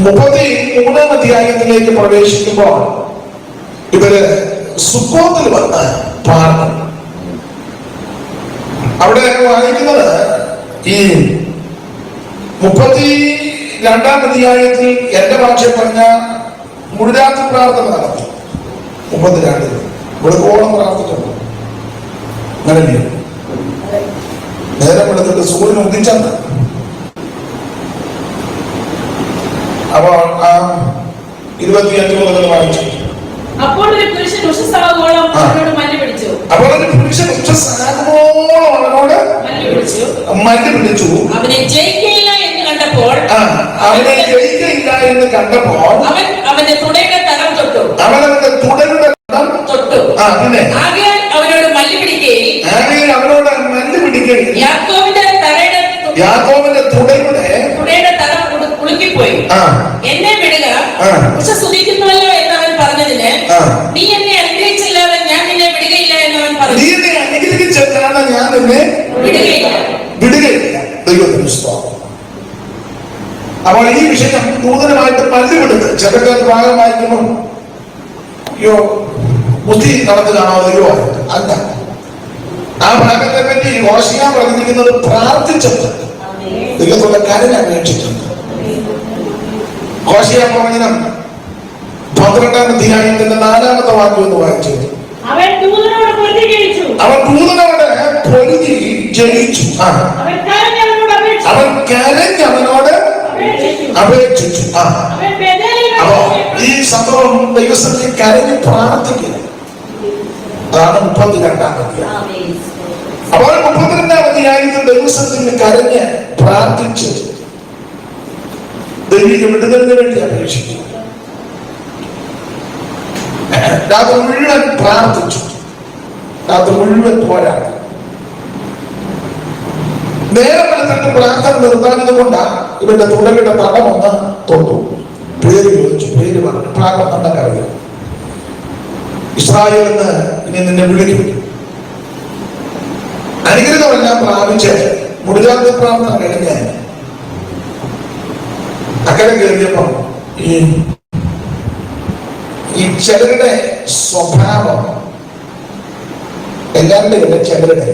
33-ാം അധ്യായത്തിലേക്ക് പ്രവേശിക്കുമ്പോൾ ഇവര് സുക്കോത്തിൽ വന്ന് പാർന്നു. അവിടെ വായിക്കുന്നത് ഈ 32-ാം അധ്യായത്തിൽ എന്റെ ഭാഷ പറഞ്ഞ മുഴുരാത്രി പ്രാർത്ഥന നടത്തി. 32 ഇവിടെ ഓണം പ്രാർത്ഥിക്കുന്നു. അങ്ങനെയല്ലേ? നേരം എടുത്തിട്ട് സൂര്യൻ ഉദിച്ചെന്ന്. അപ്പോൾ 25 മുതൽ വായിച്ചു. അപ്പോൾ ഒരു പുരുഷൻ ഉഷസ്സാകുവോളം അവനോട് മല്ല് പിടിച്ചു. അവനെ ജയിക്കയില്ല എന്ന് കണ്ടപ്പോൾ അവൻ അവന്റെ തുടയുടെ തടം തൊട്ടു. ആകയാൽ അവനോട് മല്ല് പിടിക്കുകയും യാക്കോബിന്റെ തുടയുടെ തടം കുളുക്കിപ്പോയി. എന്നെ വിടുക, ഉഷസ്സുദിക്കുന്നുവല്ലോ എന്ന് അവൻ പറഞ്ഞതിന്, നീ എന്നെ അനുഗ്രഹിച്ചില്ലാതെ ഞാൻ നിന്നെ വിടുകയില്ല എന്ന് അവൻ പറഞ്ഞു. അപ്പോൾ ഈ വിഷയം നൂതനമായിട്ട് പല്ലുവിടുന്നത് ചിലർക്ക് ഭാഗം വായിക്കുമ്പോൾ അയ്യോ ബുദ്ധി നടന്നു കാണാതെയോ അല്ല. ആ ഭാഗത്തെ പറ്റി ഹോശിയ പറഞ്ഞിരിക്കുന്നത് പ്രാർത്ഥിച്ചത് ദൈവത്തോടെ കാര്യം അപേക്ഷിച്ചിട്ടുണ്ട്. ഹോശിയ പ്രവചനം 12-ാം അധ്യായത്തിന്റെ 4-ാമത്തെ വാക്യം എന്ന് വായിച്ചു. അവൻ ദൂതനോട് പൊരുതി ജയിച്ചു. അവൻ കരഞ്ഞവനോട് അപേക്ഷിച്ചു. അപ്പോ ഈ സംഭവം ദൈവസന്നിധിയിൽ കരഞ്ഞ് പ്രാർത്ഥിക്കുക. അതാണ് 32-ാം അധ്യായം. അപ്പോൾ 32-ാം അധ്യായത്തിൽ ദൈവസന്നിധിയിൽ കരഞ്ഞ് പ്രാർത്ഥിച്ച് ദൈവിക വിടുതലിന് വേണ്ടി അപേക്ഷിച്ചു. രാത്രി മുഴുവൻ പ്രാർത്ഥിച്ചു. രാത്രി മുഴുവൻ പോരാടി. നേരം എടുത്തിട്ട് പ്രാർത്ഥന നിർത്താഞ്ഞത് കൊണ്ടാണ് ഇവന്റെ തുടരുടെ തടമൊന്ന് തൊട്ടു. പേര് ചോദിച്ചു, പേര് പറഞ്ഞു. പ്രാർത്ഥന അറിയാം. ഇസ്രായേൽ എന്ന് ഇനി നിന്നെ വിളിക്കും. അനുഗ്രഹമെല്ലാം പ്രാപിച്ച് മുടിജാതി പ്രാർത്ഥന കഴിഞ്ഞ് അക്കരെ കയറിയപ്പോ ഈ ചിലരുടെ സ്വഭാവം എല്ലാവരുടെയും ചിലരുടെ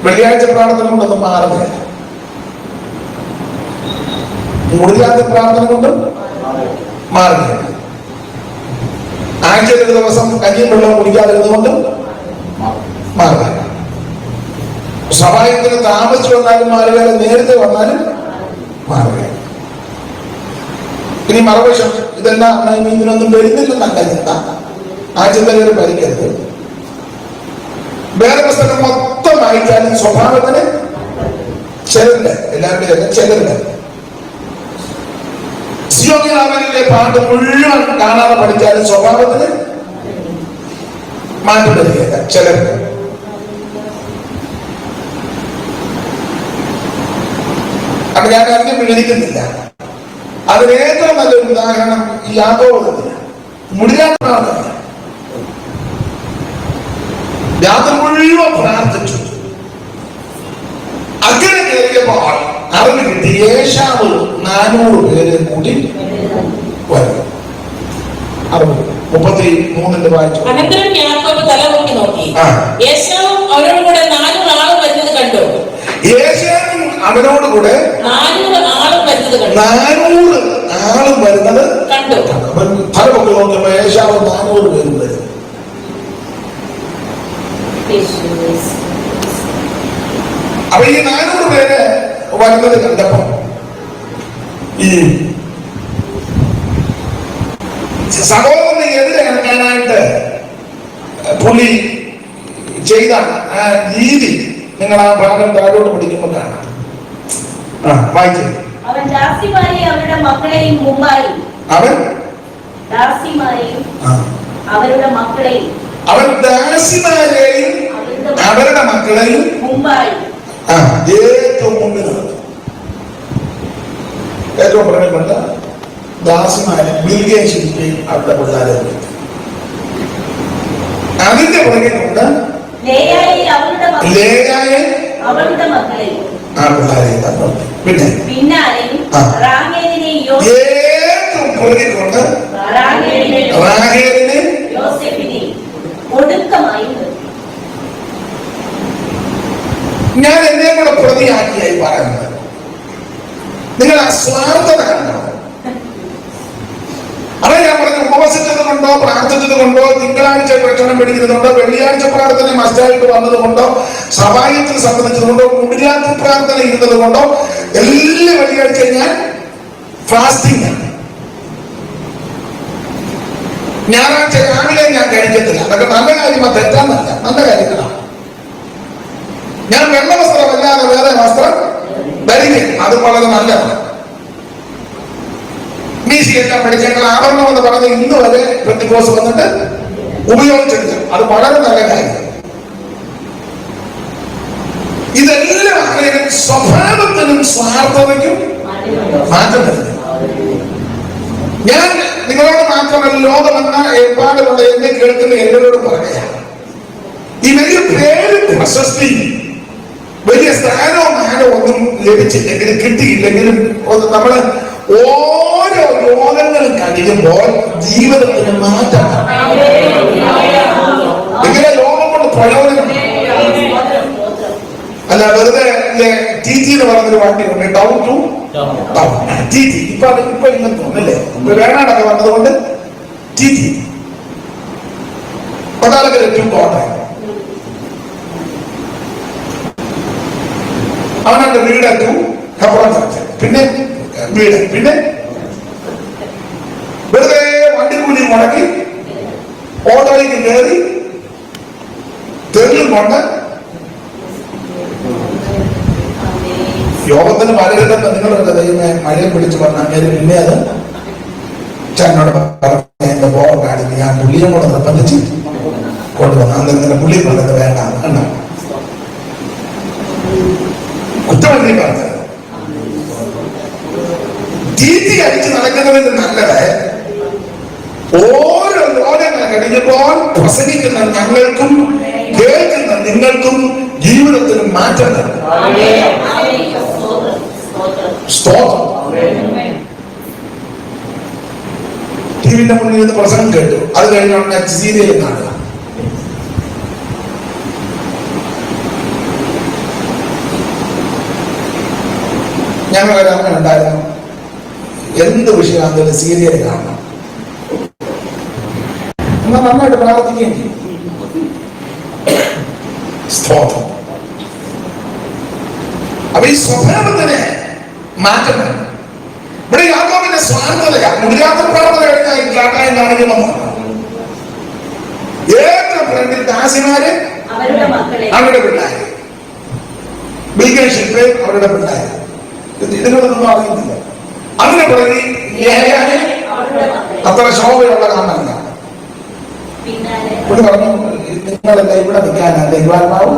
വെള്ളിയാഴ്ച പ്രാർത്ഥന കൊണ്ടൊന്നും മാറുന്നില്ല. മുടിജാതി പ്രാർത്ഥന കൊണ്ട് മാറുന്നില്ല. ആഴ്ചയിൽ ഒരു ദിവസം കഞ്ഞിയും വെള്ളം കുടിക്കാതിരുന്നുകൊണ്ട് മാറുന്നില്ല. സഭായത്തിന് താമസിച്ചു വന്നാലും മാറുക, നേരത്തെ വന്നാലും മാറുക. ഇനി മറുവശം ഇതെല്ലാം ഇതിനൊന്നും വരുന്നില്ലെന്നല്ല ചിന്ത. ആ ചിന്തകര് ഭരിക്കരുത്. വേറെ പുസ്തകം മൊത്തം വായിച്ചാലും സ്വഭാവത്തിന് ചിലരുണ്ട്, എല്ലാവരുടെയും ചിലരുണ്ട്. സിയോനിലെ പാട്ട് മുഴുവൻ കാണാതെ പഠിച്ചാലും സ്വഭാവത്തിന് മാറ്റം വരികയില്ല ചിലർക്ക്. അപ്പൊ ഞാൻ അധികം വിവരിക്കുന്നില്ല. അതിന് ഏറ്റവും നല്ലൊരു ഉദാഹരണം ഈ യാക്കോബ് തന്നെയാണ്. മുടിയാത്താണ്. രാത്രി മുഴുവൻ പ്രാർത്ഥിച്ചു. അങ്ങനെ കയറിയപ്പോൾ അറിവ് കിട്ടി. ഏശാവ് 400 പേരെ കൂടി വരും. 33 വായിച്ചു. അനന്തരം യാക്കോബ് തലപൊക്കി നോക്കി. ഏശാവും അവരോട് കൂടെ 400 ആളും വരുന്നത് കണ്ടു. ഏശാവും അവനോട് കൂടെ 400 ആളും വരുന്നത് കണ്ടു. 400 ആളും വരുന്നത് കണ്ടു. തലപൊക്കി നോക്കിയപ്പോ ഏശാവ് 400 പേരും വരും. അപ്പൊ ഈ 400 പേര് വരുന്നത് കണ്ടപ്പോ ഈ സഹോദരന് എതിരെ ഇറങ്ങാനായിട്ട് പുള്ളി ചെയ്ത ആ രീതി നിങ്ങൾ ആ ഭാഗം താഴോട്ട് പഠിക്കുമ്പോൾ കാണാം. വായിച്ചു. അവൻ ദാസിമാരെയും അവരുടെ മക്കളെയും മുമ്പായി അവൻ ദാസിമാരെയും അവരുടെ മക്കളെയും അവരുടെ മക്കളെയും മുമ്പായി ഏറ്റവും മുന്നിൽ ഏറ്റവും പ്രധാനപ്പെട്ട ദാസിമാരെ ബിൽഗേയും ശില്പയും അവരുടെ പിള്ളേരെ അതിന്റെ പുറകിലുണ്ട് ലേയായെ അവളുടെ മക്കളെയും ആ പിള്ളേരെ പിന്നെ റാഹേലിനെയും ഏറ്റവും പുറകിക്കൊണ്ട് റാഹേലിനെ യോസേഫിനെ ഒടുക്കമായി നിർത്തി. ഞാൻ എന്നെ കൂടെ പ്രതിയാക്കിയായി പറയുന്നത്. നിങ്ങൾ ആ സ്വാർത്ഥത കണ്ടോ? അതെ ഞാൻ പറഞ്ഞു, ഉപവസിച്ചത് കൊണ്ടോ പ്രാർത്ഥിച്ചത് കൊണ്ടോ തിങ്കളാഴ്ച ഭക്ഷണം പിടിക്കുന്നതുകൊണ്ടോ വെള്ളിയാഴ്ച പ്രാർത്ഥന മസ്റ്റായിട്ട് വന്നത് കൊണ്ടോ സഭായത്തിൽ സംബന്ധിച്ചത് കൊണ്ടോ കുടിരാത്രി പ്രാർത്ഥന ഇരുന്നത് കൊണ്ടോ എല്ലാ വെള്ളിയാഴ്ച ഞാൻ ഫാസ്റ്റിംഗ് ആണ്. ഞായറാഴ്ച രാവിലെ ഞാൻ കഴിക്കത്തില്ല. അതൊക്കെ നല്ല കാര്യമാ, തെറ്റാന്നല്ല, നല്ല കാര്യങ്ങളാണ്. ഞാൻ വെള്ള വസ്ത്രമല്ലാതെ വേറെ വസ്ത്രം ധരിക്കും, അത് വളരെ നല്ലതാണ്. മീശയെല്ലാം പഠിച്ചേക്കൾ ആവരണം എന്ന് പറഞ്ഞ് ഇന്ന് വരെ പെന്തിക്കോസ് വന്നിട്ട് ഉപയോഗിച്ചെടുക്കും, അത് വളരെ നല്ല കാര്യം. ഇതെല്ലാം ആരെയും സ്വഭാവത്തിനും സ്വാർത്ഥതയ്ക്കും മാറ്റം വരുന്നു. ഞാൻ നിങ്ങളോട് മാത്രമല്ല, ലോകമെന്ന ഏർപ്പാടുള്ള എന്നെ കേൾക്കുന്ന എല്ലാവരോടും പറയുകയാണ്, ഈ വലിയ പേരും പ്രശസ്തിയും വലിയ സ്ഥാനവും മാനവും ഒന്നും ലഭിച്ചില്ലെങ്കിലും കിട്ടിയില്ലെങ്കിലും നമ്മള് ഓരോ രോഗങ്ങളും കഴിയുമ്പോൾ ജീവിതത്തിന് മാറ്റം. ഇങ്ങനെ ലോകം കൊണ്ട് പ്രയോജനം അല്ല. വെറുതെ ടി ടി എന്ന് പറഞ്ഞൊരു വണ്ടിയുണ്ട്, town to town T T. ഇപ്പൊ ഇല്ലെന്ന് തോന്നുന്നല്ലേ, വേണാടൊക്കെ വന്നതുകൊണ്ട് T T. Kottarakkara to Kottayam. അവനെ വീടെത്തു കപ്പുറം ചർച്ച, പിന്നെ വീട്, പിന്നെ വെറുതെ വണ്ടിക്കൂലി മുടക്കി ഓട്ടോയ്ക്ക് കയറി തെരുവിൽ കൊണ്ട് യോഗത്തിന് പലരിടത്ത് നിങ്ങളുടെ ദൈവമേ മഴയെ പിടിച്ചു പറഞ്ഞ അങ്ങനെ പിന്നെ അത് എന്നോട് എന്റെ ബോധം കാണിക്കും. ഞാൻ പുള്ളിയെ കൂടെ നിർബന്ധിച്ച് കൊണ്ടുവന്നു. അന്നിങ്ങനെ പുള്ളി കൊണ്ടത് വേണ്ട കണ്ട കുറ്റമല്ലി പറഞ്ഞത്. തീറ്റി അടിച്ച് നടക്കുന്നതിന് നല്ലത് ഓരോ ലോകങ്ങൾ കഴിഞ്ഞപ്പോൾ പ്രസംഗിക്കുന്ന ഞങ്ങൾക്കും കേൾക്കുന്ന നിങ്ങൾക്കും ജീവിതത്തിന് മാറ്റം തരും. ടിവിന്റെ മുന്നിൽ നിന്ന് പ്രസംഗം കേട്ടു, അത് കഴിഞ്ഞ സീരിയൽ കാണുക. ഞങ്ങളൊരു അമ്മ ഉണ്ടായിരുന്നു, എന്ത് വിഷയമാണെങ്കിലും സീരിയൽ കാണണം, എന്നാൽ നന്നായിട്ട് പ്രാർത്ഥിക്കുകയും ചെയ്യും. സ്തോത്രം. അപ്പൊ ഈ സ്വഭാവത്തിന് മാറ്റം വരണം. ഇവിടെ യാക്കോബിന്റെ സ്വാർത്ഥതയാ. മുടിയാത്ത പ്രാർത്ഥന കഴിഞ്ഞാൽ കാട്ടായം കാണിക്കണം. ഏറ്റവും ഫ്രണ്ടിൽ ദാസിമാര് അവരുടെ പിള്ളേര്, ബിൽഗേഷിപ്പ് അവരുടെ പിള്ളേര്, ഇതുങ്ങളൊന്നും അറിയുന്നില്ല. അതിനെ പുറകെ അത്ര ശോഭയുള്ള കാണാനില്ല. ഇവിടെ പറഞ്ഞു, നിങ്ങളല്ല ഇവിടെ നിൽക്കാനാണ് ദൈവാത്മാവും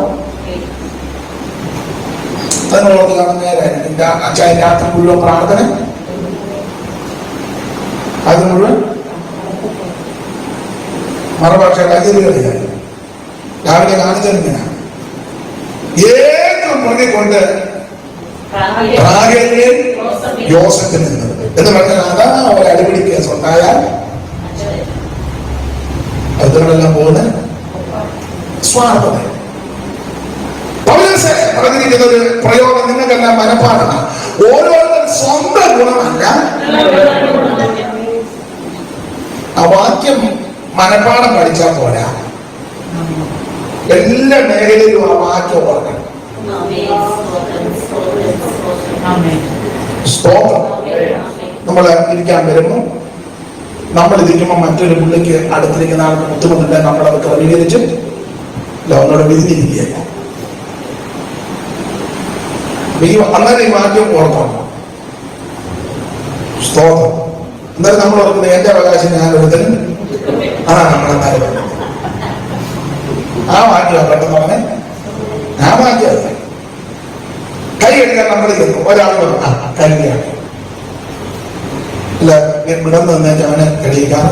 അതിനുള്ളത് കാണുന്ന നേരായിരിക്കും. അച്ഛൻ രാത്രി മുഴുവൻ പ്രാർത്ഥന, അത് മുഴുവൻ മറുഭാഷ കൈകളിലാണ്. രാവിലെ കാണിച്ചതിങ്ങനെയാണ്. ഏറ്റവും പുറകെ കൊണ്ട് യോസഫിൽ നിന്നത് എന്ന് പറഞ്ഞാൽ അതാ ഒരു അടിപിടി കേസ് ഉണ്ടായാൽ അതുകളെല്ലാം പോകുന്ന സ്വാർത്ഥത. പൗലോസ് പറഞ്ഞിരിക്കുന്ന ഒരു പ്രയോഗം നിങ്ങൾക്കെല്ലാം മനപ്പാടാണ്. ഓരോരുത്തർ സ്വന്തം ഗുണമല്ല, ആ വാക്യം മനപ്പാടം പഠിച്ചാൽ പോരാ, എല്ലാ മേഖലയിലും ആ വാക്യം ഓർക്കണം. സ്തോത്രം. നമ്മൾ ഇരിക്കാൻ വരുമ്പോൾ, നമ്മൾ ഇരിക്കുമ്പോൾ മറ്റൊരു പുള്ളിക്ക് അടുത്തിരിക്കുന്ന ആൾക്ക് ബുദ്ധിമുട്ടില്ല, നമ്മളത് ക്രമീകരിച്ച് ഒന്നോട് വിരിഞ്ഞിരിക്കുകയല്ല. അന്നേരം ഈ വാക്യം ഓർക്കണം. സ്തോത്രം. എന്നാലും നമ്മൾ ഓർക്കുന്നത് എന്റെ അവകാശം ഞാൻ ഒരുത്തനും അതാണ് നമ്മളെന്നാലും ആ വാക്യം പെട്ടെന്ന് പറഞ്ഞേ, ആ വാക്യം കൈ എടുക്കാൻ നമ്മൾ ചെന്നു. ഒരാൾ കൈയാണ് ഇല്ല വിടന്ന് വന്നേക്ക് അവനെ കഴിയിക്കാറ്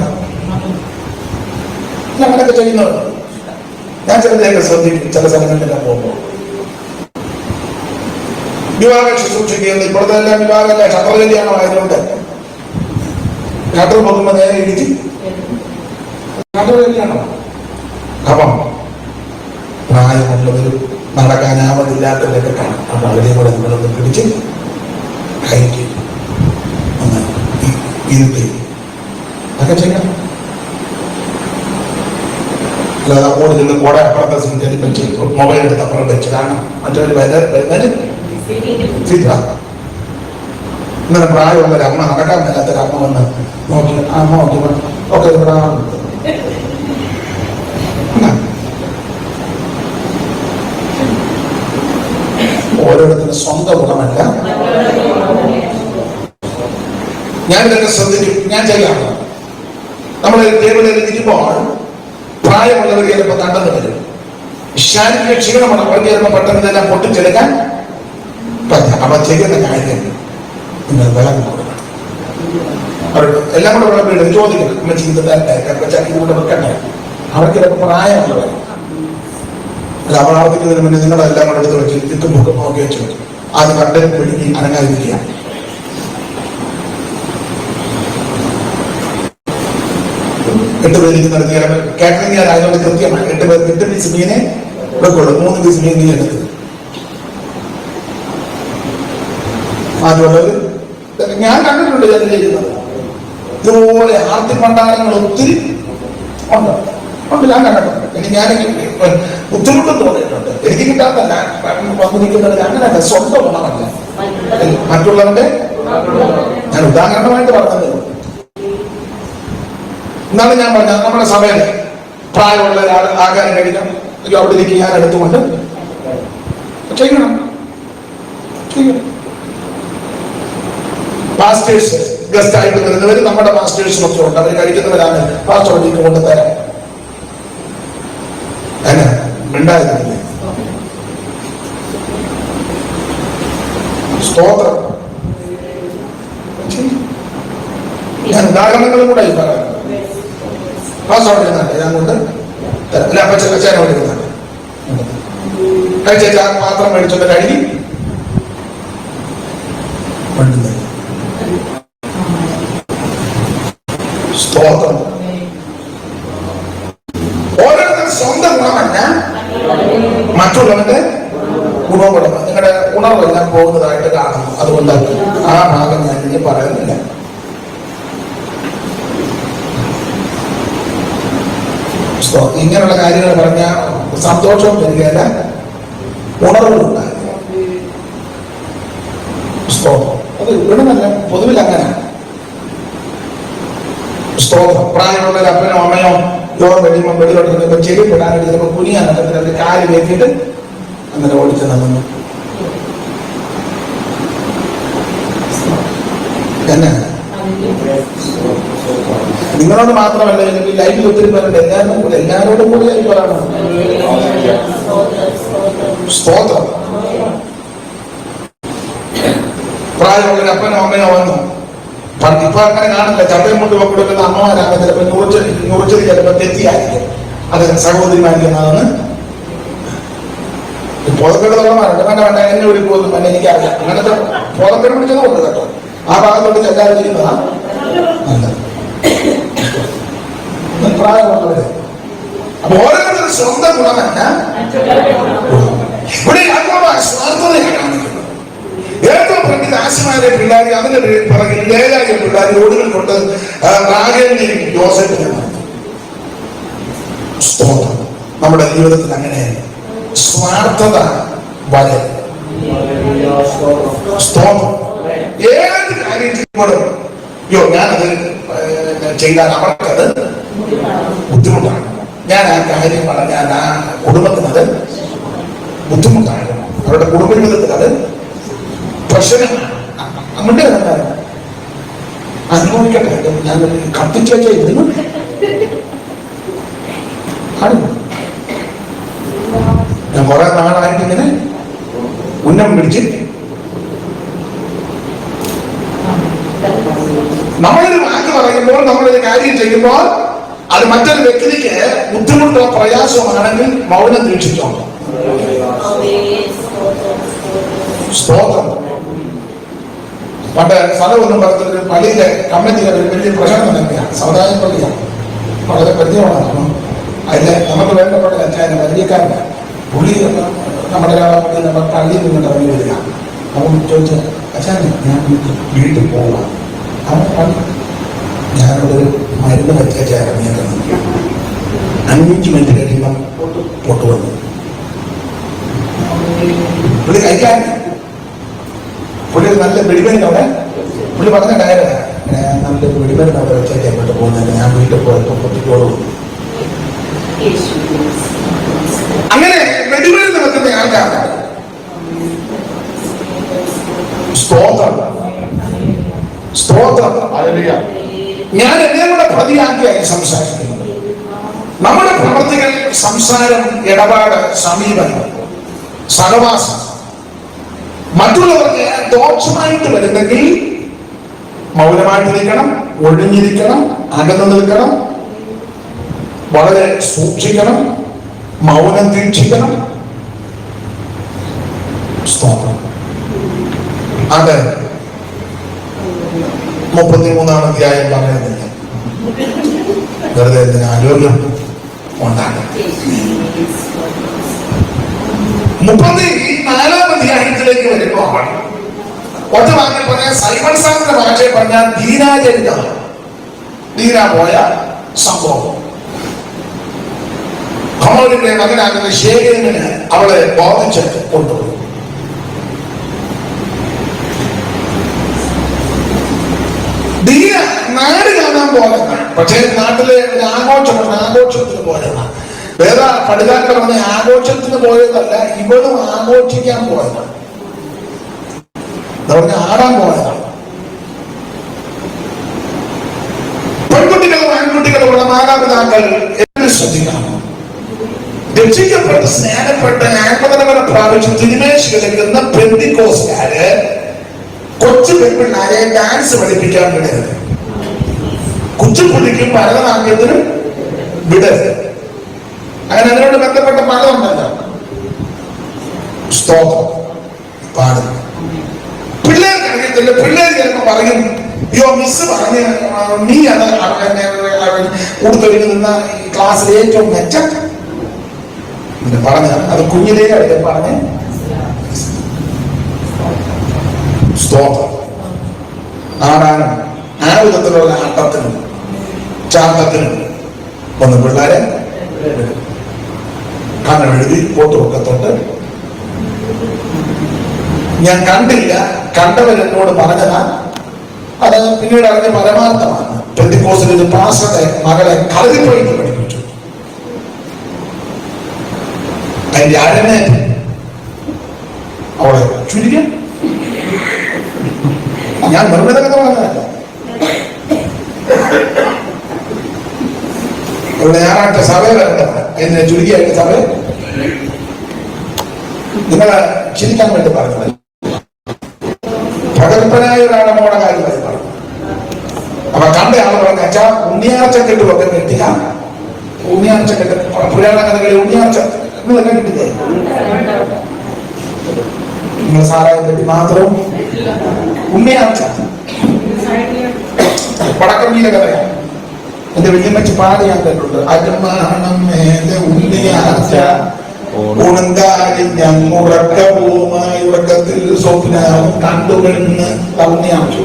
അങ്ങനെയൊക്കെ ചെയ്യുന്നത്. ഞാൻ ചിലതൊക്കെ ശ്രദ്ധിക്കും. ചില സ്ഥലങ്ങളിലെല്ലാം പോകുമ്പോൾ വിവാഹ ശുശ്രൂഷയ്ക്ക് ഇപ്പോഴത്തെ എല്ലാം വിവാഹമല്ല, ശബരികല്യാണം ആയതുകൊണ്ട് യാത്ര പോകുമ്പോ നേരെ ഇടിച്ച് യാത്ര തന്നെയാണോ? അപ്പം പ്രായമുള്ളവരും നടക്കാനാവതില്ലാത്തവരൊക്കെ കാണും. അപ്പൊ അവരെ കൂടെ നിങ്ങളൊന്ന് പിടിച്ച് കയറ്റി ഒന്ന് ഇരുത്തി അതൊക്കെ ചെയ്യണം. അല്ലാതെ അങ്ങോട്ട് നിന്ന് കൂടെ അപ്പുറത്തെ സീറ്റിൽ വെച്ച് മൊബൈൽ എടുത്ത് അപ്പുറം വെച്ച് കാണണം. മറ്റൊരു ഇന്നലെ പ്രായമുള്ള ഒരു അമ്മ, നടക്കാൻ മേലാത്തൊരു അമ്മ വന്ന് നോക്കി, അമ്മ നോക്കി ഓക്കെ ഇവിടെ ഓരോരുത്തരും സ്വന്തം ഗുണമല്ല. ഞാൻ ഇതൊക്കെ ശ്രദ്ധിക്കും, ഞാൻ ചെയ്യാം. നമ്മൾ ടേബിളിൽ ഇരിക്കുമ്പോൾ പ്രായമുള്ളവർ ചിലപ്പോൾ കണ്ടെന്ന് വരും. ശാരീരിക ക്ഷീണമാണ്, അവർക്ക് ചിലപ്പോൾ പെട്ടെന്ന് ഇതെല്ലാം പൊട്ടിച്ചെടുക്കാൻ പറ്റും. അപ്പൊ ചെയ്യുന്ന കാര്യം നിങ്ങൾ വിളങ്ങി കൊടുക്കണം. അവർക്ക് എല്ലാം കൂടെ വിളമ്പിട്ട് ചോദിക്കണം, അമ്മ ചെയ്തതല്ലേ കൂടെ വെക്കണ്ടേ. അവർക്ക് ചിലപ്പോൾ പ്രായമുള്ളവർ അല്ല, അപരാധിക്കുന്നതിന് മുന്നേ നിങ്ങളെല്ലാം കൂടെ എടുത്ത് വെച്ച് ഇത്തും മുഖം നോക്കി വെച്ച് അത് കണ്ടേ പിടിക്കി അനങ്ങാതിരിക്കുക. എട്ട് പേര് നടത്തിയ കാറ്ററിംഗ് ആയതുകൊണ്ട് കൃത്യമായി 8 പീസ് മീനെ വെക്കുള്ളൂ. 3 പീസ് മീൻ നീ എടുത്ത് അതുള്ളത് ഞാൻ കണ്ടിട്ടുണ്ട്. ഞാൻ ചെയ്യുന്നത് ഇതുപോലെ ആർത്തി പണ്ടാരങ്ങൾ ഒത്തിരി ഉണ്ട്. ഞാൻ കണ്ടിട്ടുണ്ട്. ഞാൻ ബുദ്ധിമുട്ടും തോന്നിയിട്ടുണ്ട്. എനിക്ക് കിട്ടാത്തല്ല വന്നിരിക്കുന്നത് അങ്ങനെയല്ല, സ്വന്തം ഗുണമല്ല മറ്റുള്ളവരുടെ. ഞാൻ ഉദാഹരണമായിട്ട് പറഞ്ഞത് എന്നാണ് ഞാൻ പറഞ്ഞത്. നമ്മുടെ സഭയിൽ പ്രായമുള്ള ഒരാൾ ആഹാരം കഴിക്കണം, അവിടെ ഇരിക്കും, ഞാൻ എടുത്തുകൊണ്ട് ചെയ്യണം. മാസ്റ്റേഴ്സ് ഗസ്റ്റ് ആയിട്ട് വരുന്നവർ നമ്മുടെ മാസ്റ്റേഴ്സിനൊക്കെ ഉണ്ട്. അവർ കഴിക്കുന്നവരാണ് പാസ്റ്റോടിക്ക് കൊണ്ടുതരാം. അതിന് മിണ്ടായിരുന്നില്ലേ? സ്തോത്രം. ഞാൻ ഉദാഹരണങ്ങളും കൂടെ പറയുന്നത്. പാസ്റ്റോട് ഇരുന്നാണ്ട് ഞാൻ കൊണ്ട് അല്ല അപ്പച്ചനോട് ഇരുന്നാണ്ട് കഴിച്ച പാത്രം മേടിച്ചൊന്ന് കഴുകി സ്തോത്രം. ഓരോരുത്തരും സ്വന്തം ഗുണമല്ല മറ്റുള്ളവന്റെ ഗുണഗുണം. നിങ്ങളുടെ ഗുണമെല്ലാം പോകുന്നതായിട്ട് കാണുന്നു. അതുകൊണ്ട് ആ ഭാഗം ഞാൻ ഇനി പറയുന്നില്ല. ഇങ്ങനെയുള്ള കാര്യങ്ങൾ പറഞ്ഞാൽ സന്തോഷവും വരികയല്ല, ഉണർവുണ്ടാകും. അത് ഇവിടുന്നല്ല, പൊതുവിൽ അങ്ങനെ സ്തോത്രം. പ്രായമുള്ള ഒരു അപ്പനോ അമ്മയോ യോഗം കഴിയുമ്പോൾ വെളിയോട്ട് ചെടിപ്പെടാനായിട്ട് ചിലപ്പോൾ കുനിയാനൊക്കെ അവരുടെ കാല് വേക്കിയിട്ട് അങ്ങനെ ഓടിച്ചു നിന്നു. തന്നെ നിങ്ങളോട് മാത്രമല്ല, എനിക്ക് ലൈഫിൽ ഒത്തിരി പേരുണ്ട്. എല്ലാവരോടും കൂടി ആയി പറയണം സ്തോത്രം. പ്രായമുള്ളൊരു അപ്പനോ അമ്മയോ വന്നു. ഇപ്പൊ അങ്ങനെ കാണില്ല. ചട്ടയും കൊണ്ട് കൊടുക്കുന്ന അമ്മമാരാണ് ചിലപ്പോൾ നുറിച്ചത് ചിലപ്പോൾ തെറ്റിയായിരിക്കും. അത് സഹോദരിമാരിക്കുന്നതെന്ന് പുറത്തേക്ക് തുറമാറുണ്ട്. വേണ്ട വേണ്ട എന്നെ ഒരു പോകുന്നു തന്നെ എനിക്കറിയാം. അങ്ങനത്തെ പുറത്തേക്ക് പിടിച്ചത് കൊണ്ട് കേട്ടോ. ആ ഭാഗത്തോട്ട് എല്ലാവരും ചെയ്യുന്നതാ നല്ലത്. പ്രായമുള്ളവര് അപ്പൊ ഓരോരുത്തരും സ്വന്തം ഗുണമല്ല ഇവിടെ സ്വാർത്ഥതയാണ് കാണിക്കുന്നത്. ഏറ്റവും പ്രതി ദാസിമാരെ പിള്ളേർ, അതിന്റെ പിറകിൽ ലേലായ പിള്ളേർ ഓടുകൾ കൊണ്ട് റാഗേലിനെയും യോസേഫിനെയും സ്തോത്രം. നമ്മുടെ ജീവിതത്തിൽ അങ്ങനെ സ്വാർത്ഥത വരെ സ്തോത്രം. ഏത് കാര്യം ചെയ്യുമ്പോഴും ഞാനത് ചെയ്താൽ അവർക്കത് ബുദ്ധിമുട്ടാണ്. ഞാൻ ആ കാര്യം പറഞ്ഞാൽ ആ കുടുംബത്തിനത് ബുദ്ധിമുട്ടാണ്. അവരുടെ കുടുംബ ജീവിതത്തിൽ അത് പ്രശ്നമാണ്. അങ്ങോട്ട് അനുഭവിക്കട്ടെ. ഞാൻ കത്തിച്ചു വെച്ച ഇതിന് ഞാൻ കുറെ നാളായിട്ട് ഇങ്ങനെ ഉന്നം പിടിച്ച് നമ്മളൊരു വാക്ക് പറയുമ്പോൾ, നമ്മളൊരു കാര്യം ചെയ്യുമ്പോൾ അത് മറ്റൊരു വ്യക്തിക്ക് ബുദ്ധിമുട്ടോ പ്രയാസമാണെങ്കിൽ മൗനം ദീക്ഷിച്ചോ. സ്തോത്രം. പണ്ട് സ്ഥലമൊന്നും പറഞ്ഞൊരു പള്ളിയിലെ കമ്മിറ്റിയുടെ വലിയ പ്രശ്നം നടക്കുകയാണ്. സമുദായ പള്ളിയാണ്, വളരെ പരിചയമാണ്. അതിൽ നമുക്ക് വേണ്ടപ്പെട്ട അച്ഛനെ പരിചയക്കാരന് പുള്ളി നമ്മുടെ പള്ളിയിൽ നിന്നിട്ട് ഇറങ്ങി വരിക. അവൻ ചോദിച്ചു, അച്ഛനെ ഞാൻ വീട്ടിൽ പോവാം. അവൻ പറഞ്ഞു, ഞാനൊരു മരുന്ന് വെച്ച ഇറങ്ങിയത് 5 മിനിറ്റ് കഴിയുമ്പോൾ പൊട്ടു വന്നു. പുള്ളി കഴിക്കാൻ പുള്ളി നല്ല വെടിമരുന്ന് അവിടെ പുള്ളി പറഞ്ഞ ഡയറക്റ്റ് നല്ലൊരു വെടിമരുന്ന് അവിടെ വെച്ചേക്കാൻ വേണ്ടി പോകുന്നത്, ഞാൻ വീട്ടിൽ പോയപ്പോൾ പൊട്ടിക്കോളൂ. അങ്ങനെ വെടിമരുന്ന് വെക്കുന്ന ആൾക്കാരാണ്. സ്തോത്രം, സ്തോത്രം. ഞാൻ എന്നെ കൂടെ പ്രതിയാക്കിയായി സംസാരിക്കുന്നത്. നമ്മുടെ പ്രവർത്തികൾ, സംസാരം, ഇടപാട്, സമീപനം, സഹവാസം മറ്റുള്ളവർക്ക് ദോഷമായിട്ട് വരുന്നെങ്കിൽ മൗനമായിട്ടിരിക്കണം, ഒഴിഞ്ഞിരിക്കണം, അകന്നു നിൽക്കണം, വളരെ സൂക്ഷിക്കണം, മൗനം വീക്ഷിക്കണം. സ്തോത്രം. അത് 33-ാം അധ്യായം പറയുന്നില്ല, വെറുതെ ഇതിന് ആരോഗ്യം ഉണ്ടാകും. 34-ാം അധ്യായത്തിലേക്ക് വരുമ്പോൾ ഒറ്റ വാക്കിൽ പറഞ്ഞാൽ സൈമൺ സാറിന്റെ ഭാഷയിൽ പറഞ്ഞാൽ ദീനാചരിത, ദീന പോയ സംഭവം. ഹമോരിന്റെ മകനാകുന്ന ശേഖരന് അവളെ ബോധിച്ച് കൊണ്ടുപോയി. ദീന നാട് കാണാൻ പോയതാണ്. പക്ഷേ നാട്ടിലെ ഒരു ആഘോഷമാണ്, ആഘോഷത്തിന് പോയതാണ്. വേറെ പഠിതാക്കൾ പറഞ്ഞ ആഘോഷത്തിന് പോയതല്ല, ഇവളും ആഘോഷിക്കാൻ പോയതാണ്. പറഞ്ഞ ആടാൻ പോയതാണ്. പെൺകുട്ടികളും ആൺകുട്ടികളുമുള്ള മാതാപിതാക്കൾ എന്നെ ശ്രദ്ധിക്കണം. രക്ഷിക്കപ്പെട്ട് സ്നാനപ്പെട്ട് ആത്മകഥകളെ പ്രാപിച്ച് തിരുമേശ് കിടക്കുന്ന പെന്തിക്കോസ്കാര് കൊച്ചു പെൺപിള്ളാരെ ഡാൻസ് പഠിപ്പിക്കാൻ വിടരുത്. കുച്ചിപ്പുള്ളിക്കും ഭരതനാട്യത്തിനും വിടരുത്. അങ്ങനെ അതിനോട് ബന്ധപ്പെട്ട പലതുണ്ടല്ലോ. സ്തോത്രം പാടും. പിള്ളേർക്ക് അറിയത്തില്ല. പിള്ളേർ ചിലപ്പോ പറയും, അയ്യോ മിസ് പറഞ്ഞ് നീ അത് കൊടുത്തൊരുങ്ങി നിന്ന ക്ലാസ്സിൽ ഏറ്റവും മെച്ചം പറഞ്ഞ അത് കുഞ്ഞിലേ അവിടെ പറഞ്ഞ്. സ്തോത്രം. ആടാനും ആ വിധത്തിലുള്ള ആട്ടത്തിനും ചാട്ടത്തിനും ഒന്ന് പിള്ളേരെ കണ്ണെഴുതി പോട്ടുമൊക്കെ തൊട്ട്. ഞാൻ കണ്ടില്ല, കണ്ടവരെന്നോട് പറഞ്ഞതാ. അത് പിന്നീട് അറിഞ്ഞ പരമാർത്ഥമാണ്. പെന്തിക്കോസിൽ ഒരു പാസ്റ്ററുടെ മകളെ കളരിപ്പയറ്റ് പഠിപ്പിച്ചു. അതിന്റെ അരങ്ങേറ്റം അവളെ ചുരുക്കി. ഞാൻ നിർമ്മിതകഥ പറഞ്ഞതല്ല. ഇവിടെ ഞായറാഴ്ച സഭയിൽ വരേണ്ടത് എന്നെ ചുരുക്കിയായിട്ട് സഭ നിങ്ങളെ ചിരിക്കാൻ വേണ്ടി പറഞ്ഞത്. പ്രഗത്ഭനായ ഒരാളെ മോടെ കാര്യമായി പറഞ്ഞു. അപ്പൊ കണ്ട ആള് പറഞ്ഞ അച്ഛാ ഉണ്ണിയാർച്ച കെട്ടുമൊക്കെ കെട്ടിയ ഉണ്ണിയാർച്ച കെട്ട് പുരാണ കഥകളിൽ ഉണ്ണിയാർച്ച നിങ്ങളൊക്കെ കിട്ടില്ലേ? നിങ്ങൾ സാറായ കെട്ടി മാത്രവും ഉണ്ണിയാർച്ച പടക്കമ്മീലെ കഥയാണ്. എന്റെ വല്യമ്മച്ച് പാടി ഞാൻ കേട്ടിട്ടുണ്ട്. അജമാണം മേലെ ഉണ്ണിയാർച്ച ഉണങ്കാലിഞ്ഞുറക്കവുമായി ഉറക്കത്തിൽ സ്വപ്നം കണ്ടുവെന്ന് ഉണ്ണിയാർച്ച.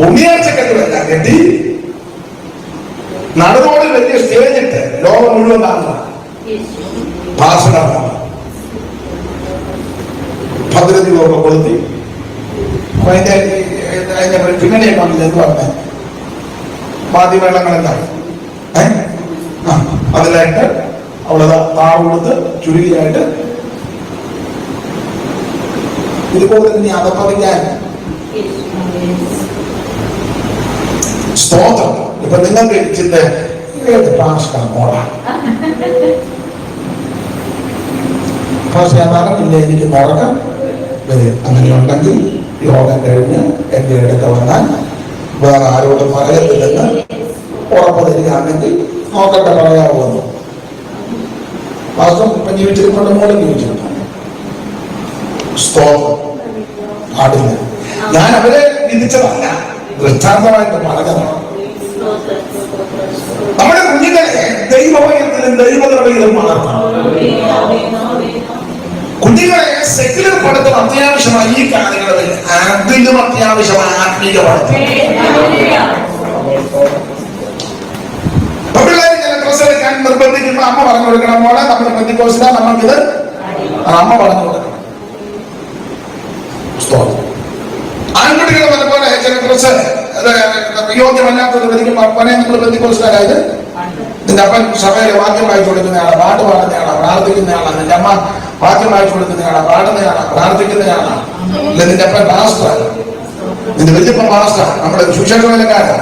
ഉണ്ണിയാർച്ച കെട്ടുമല്ല കെട്ടി നടന്നോട് വലിയ സ്റ്റേജിട്ട് ലോകം മുഴുവൻ കാണുന്ന ഭാഷണമാണ്. ഭദ്രദീപമൊക്കെ കൊളുത്തി അതിന്റെ പിന്നണിയെ കാണില്ല എന്ന് പറഞ്ഞ വാദ്യമേളങ്ങളെല്ലാം അതിലായിട്ട് അവള് താവ് കൊടുത്ത് ചുരുക്കിയായിട്ട് ഇതുപോലെ തന്നെ അതപ്പതിക്കാൻ. സ്തോത്രം. ഇപ്പൊ നിങ്ങൾക്ക് ചിന്ത ഏത് മോളാ പക്ഷെ അതറിഞ്ഞില്ല എനിക്ക് മുറക്കം വരും. അങ്ങനെ ഉണ്ടെങ്കിൽ യോഗം കഴിഞ്ഞ് എന്റെ അടുത്ത് വന്നാൽ വേറെ ആരോടും പറയത്തില്ലെന്ന് ഉറപ്പ് തരികയാണെങ്കിൽ നോക്കട്ടെ പറയാവുന്നു. വാസ്തവം ഇപ്പം ജീവിച്ചിരിക്കൊണ്ട് മോളും ജീവിച്ചിട്ടുണ്ട്. സ്തോത്രം. പാടില്ല. ഞാൻ അവരെ വിധിച്ചതല്ല, ദൃഷ്ടാന്തമായിട്ട് പറഞ്ഞതാണ്. നമ്മുടെ കുഞ്ഞുങ്ങളെ ദൈവവചനത്തിലും ദൈവകൃപയിലും വളർത്തണം. കുഞ്ഞുങ്ങളെ സെക്യുലർ പഠിത്തം അത്യാവശ്യമായി ഈ കാലങ്ങളിൽ, അതിലും അത്യാവശ്യമായ ആത്മീയ പഠിത്തം. പിള്ളേര് ചില ഡ്രസ് എടുക്കാൻ നിർബന്ധിക്കുമ്പോ അമ്മ പറഞ്ഞു കൊടുക്കണം, മോളെ നമ്മുടെ പെന്തിക്കോസിലാ, നമുക്കിത് അമ്മ പറഞ്ഞു കൊടുക്കണം. ആൺകുട്ടികൾ പറഞ്ഞപോലെ ചില ഡ്രസ് യോഗ്യമല്ലാത്തത് വരിക്കും അപ്പനെ നമ്മൾ പെന്തിക്കോസിലായത്. നിന്റെ അപ്പൻ സഭയിലെ വാക്യം വായിച്ചു കൊടുക്കുന്നയാളാ, പാട്ട് പാടുന്നയാളാ, പ്രാർത്ഥിക്കുന്നയാളാ. നിന്റെ അമ്മ വാക്യം വായിച്ചു കൊടുക്കുന്നയാളാ, പാടുന്നയാളാ, പ്രാർത്ഥിക്കുന്നയാളാ. ഇല്ല നിന്റെ അപ്പൻ പാസ്റ്ററാണ്, നിന്റെ വലിയപ്പൻ പാസ്റ്റർ, നമ്മുടെ സുശേഷവേലക്കാരാ.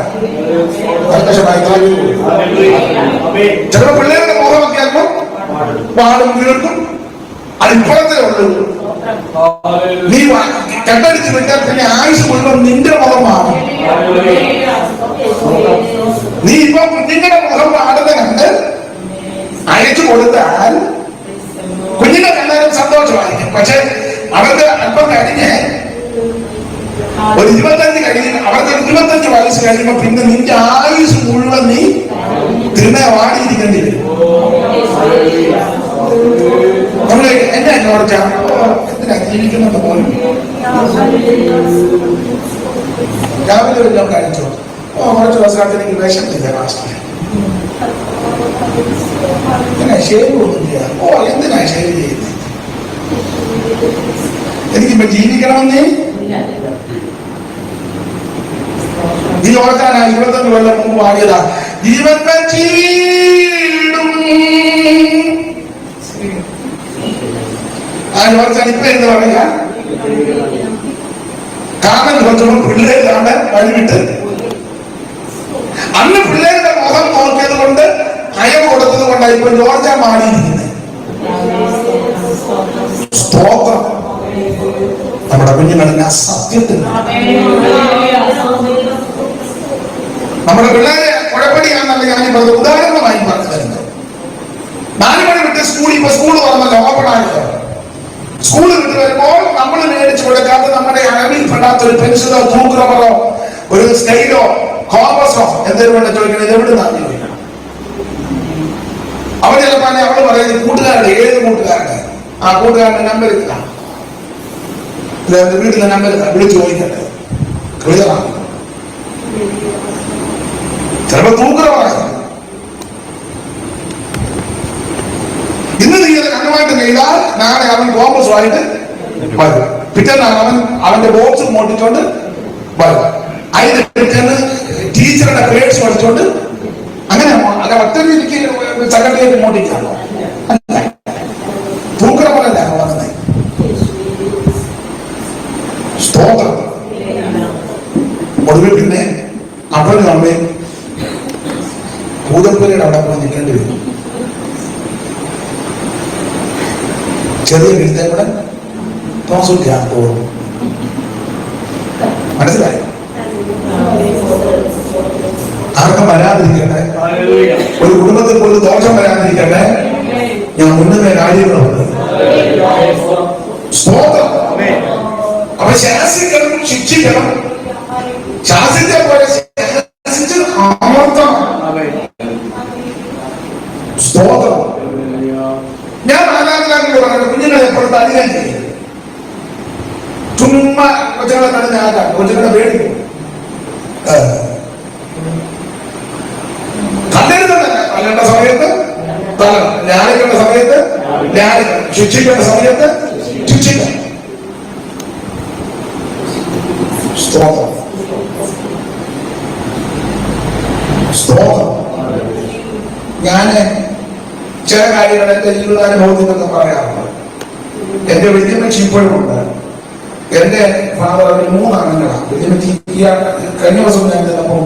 ചിലപ്പോ പിള്ളേരുടെ മുഖമൊക്കെ ആകുമ്പോൾ പാടും വീർക്കും. അതിപ്പോഴത്തെ ഉള്ളൂ. നീ കണ്ടടിച്ച് വിട്ടാൽ പിന്നെ ആയുസ് മുഴുവൻ നിന്റെ മുഖമാണ്. നീ ഇപ്പൊ കുഞ്ഞുങ്ങളുടെ മുഖം പാടുന്ന കണ്ട് അയച്ചു കൊടുത്താൽ കുഞ്ഞുങ്ങൾക്ക് എല്ലാവരും സന്തോഷമായിരിക്കും. പക്ഷെ അവർക്ക് അല്പം കഴിഞ്ഞ് ഒരു 25 കഴിഞ്ഞ് അവർക്ക് 25 വയസ്സ് കഴിയുമ്പോ പിന്നെ നിന്റെ ആയുസ് മുഴുവൻ നീ തിരുമ വാടിയിരിക്കേണ്ടി വരും. നമ്മള് എന്നെ ഓർക്ക എന്തിനാ ജീവിക്കുന്നത് പോലും രാവിലെ വല്ലതും കഴിച്ചോ? കുറച്ച് ദിവസമായിട്ട് എനിക്ക് വിഷമില്ല മാസ്റ്റർ. എന്തിനാ ഷേവ് ഒന്നുമില്ല? എന്തിനാ ഷേവ് ചെയ്യുന്നത്? എനിക്കിപ്പോ ജീവിക്കണമെന്നേ. നീ ഓർക്കാനാ 25 കൊല്ലം മുമ്പ് പാടിയതാ, ജീവൻ ചീടും. ഓർക്കാൻ ഇപ്പൊ എന്താ പറയാ? കാണാൻ കുറച്ചും പിള്ളേർ കാണാൻ വഴിവിട്ട്. അന്ന് പിള്ളേരുടെ മുഖം നോക്കിയത് കൊണ്ട് അയം കൊടുത്തത് കൊണ്ടാണ് ഇപ്പൊ ജോർജ മാറിയിരിക്കുന്നത്. സ്തോത്രം. നമ്മുടെ കുഞ്ഞുങ്ങളുടെ സത്യത്തിൽ നമ്മുടെ പിള്ളേരെ കുഴപ്പടിയാണെന്നല്ല ഞാൻ പറഞ്ഞത്, ഉദാഹരണമായി പറഞ്ഞു തരുന്നത്. 4 മണി വിട്ട് സ്കൂളിൽ, ഇപ്പൊ സ്കൂൾ തുറന്നല്ലോ, ഓപ്പൺ ആയല്ലോ. സ്കൂൾ വിട്ട് വരുമ്പോൾ നമ്മൾ മേടിച്ചു കൊടുക്കാത്ത നമ്മുടെ അളവിൽപ്പെടാത്ത ഒരു പെൻസിലോ തൂക്കുറവറോ ഒരു സ്കെയിലോ കോമ്പസോ എന്തെങ്കിലും വേണ്ട ചോദിക്കണം, ഇത് എവിടെ നിന്നാണ് ചോദിക്കണം. അവൻ ചിലപ്പോ അവള് പറയുന്നത് കൂട്ടുകാരുടെ, ഏത് കൂട്ടുകാരുടെ, ആ കൂട്ടുകാരുടെ നമ്പർ ഇല്ല, വീട്ടിലെ നമ്പർ വിളിച്ചു ചോദിക്കട്ടെ, ക്ലിയറാണ്. ചിലപ്പോ തൂക്കുറവാണ്. ഇന്ന് നീ കണ്ണുമായിട്ട് ചെയ്താൽ നാളെ അവൻ കോമ്പസുമായിട്ട് വരും. പിറ്റേന്നാണ് അവന്റെ ബോക്സ് മോട്ടിച്ചോണ്ട് വരും. അതിന് പിറ്റേന്ന് ടീച്ചറുടെ പേഴ്സ് പഠിച്ചോണ്ട് അങ്ങനെ അല്ല ഒറ്റ രീതിക്ക് സെക്രട്ടറിയേറ്റ് മോട്ടിക്കാണോ? അല്ല, തൂക്കുറവല്ല വളർന്നത്. സ്തോത്രം. ഒടുവിൽ പിന്നെ അപ്പനും അമ്മയും ഭൂതപ്പുരയുടെ അവിടെ പോയി നിൽക്കേണ്ടി വരും. ചെറിയ വീഴ്ച കൂടെ തോന്നിക്കാൻ പോകും. മനസ്സിലായി? ആർക്കും വരാതിരിക്കട്ടെ, ഒരു കുടുംബത്തിൽ പോലും ദോഷം വരാതിരിക്കട്ടെ. ഞാൻ മുന്നേ കാര്യങ്ങളുണ്ട്. സ്തോത്രം. അപ്പൊ ശാസിക്കണം, ശിക്ഷിക്കണം. ശാസിച്ച പോലെ ശാസിച്ച് അമർത്തണം. സ്തോത്രം. ഞാൻ മാതാപിതാക്കളോട് പറഞ്ഞു, കുഞ്ഞുങ്ങളെ എപ്പോഴും അധികം ചെയ്യും. ചുമ്മാ കൊച്ചുങ്ങളെ കടന്ന് ആക്കാം, കൊച്ചുങ്ങളെ പേടിക്കും. തല്ലരുതല്ല, തല്ലേണ്ട സമയത്ത് തല്ലണം, ന്യായിക്കേണ്ട സമയത്ത് ന്യായിക്കണം, ശിക്ഷിക്കേണ്ട സമയത്ത് ശിക്ഷിക്കണം. സ്തോത്രം. സ്തോത്രം. ഞാന് ചില കാര്യങ്ങൾ എന്റെ ജീവിതാനുഭവത്തിൽ നിന്നൊക്കെ പറയാറുണ്ട്. എന്റെ വലിയമ്മച്ചി ഇപ്പോഴും ഉണ്ട്. എന്റെ ഫാദർ അവര് 3 അംഗങ്ങളാണ്. വലിയമ്മച്ചി കഴിഞ്ഞ ദിവസം ഞാൻ ചിലപ്പോൾ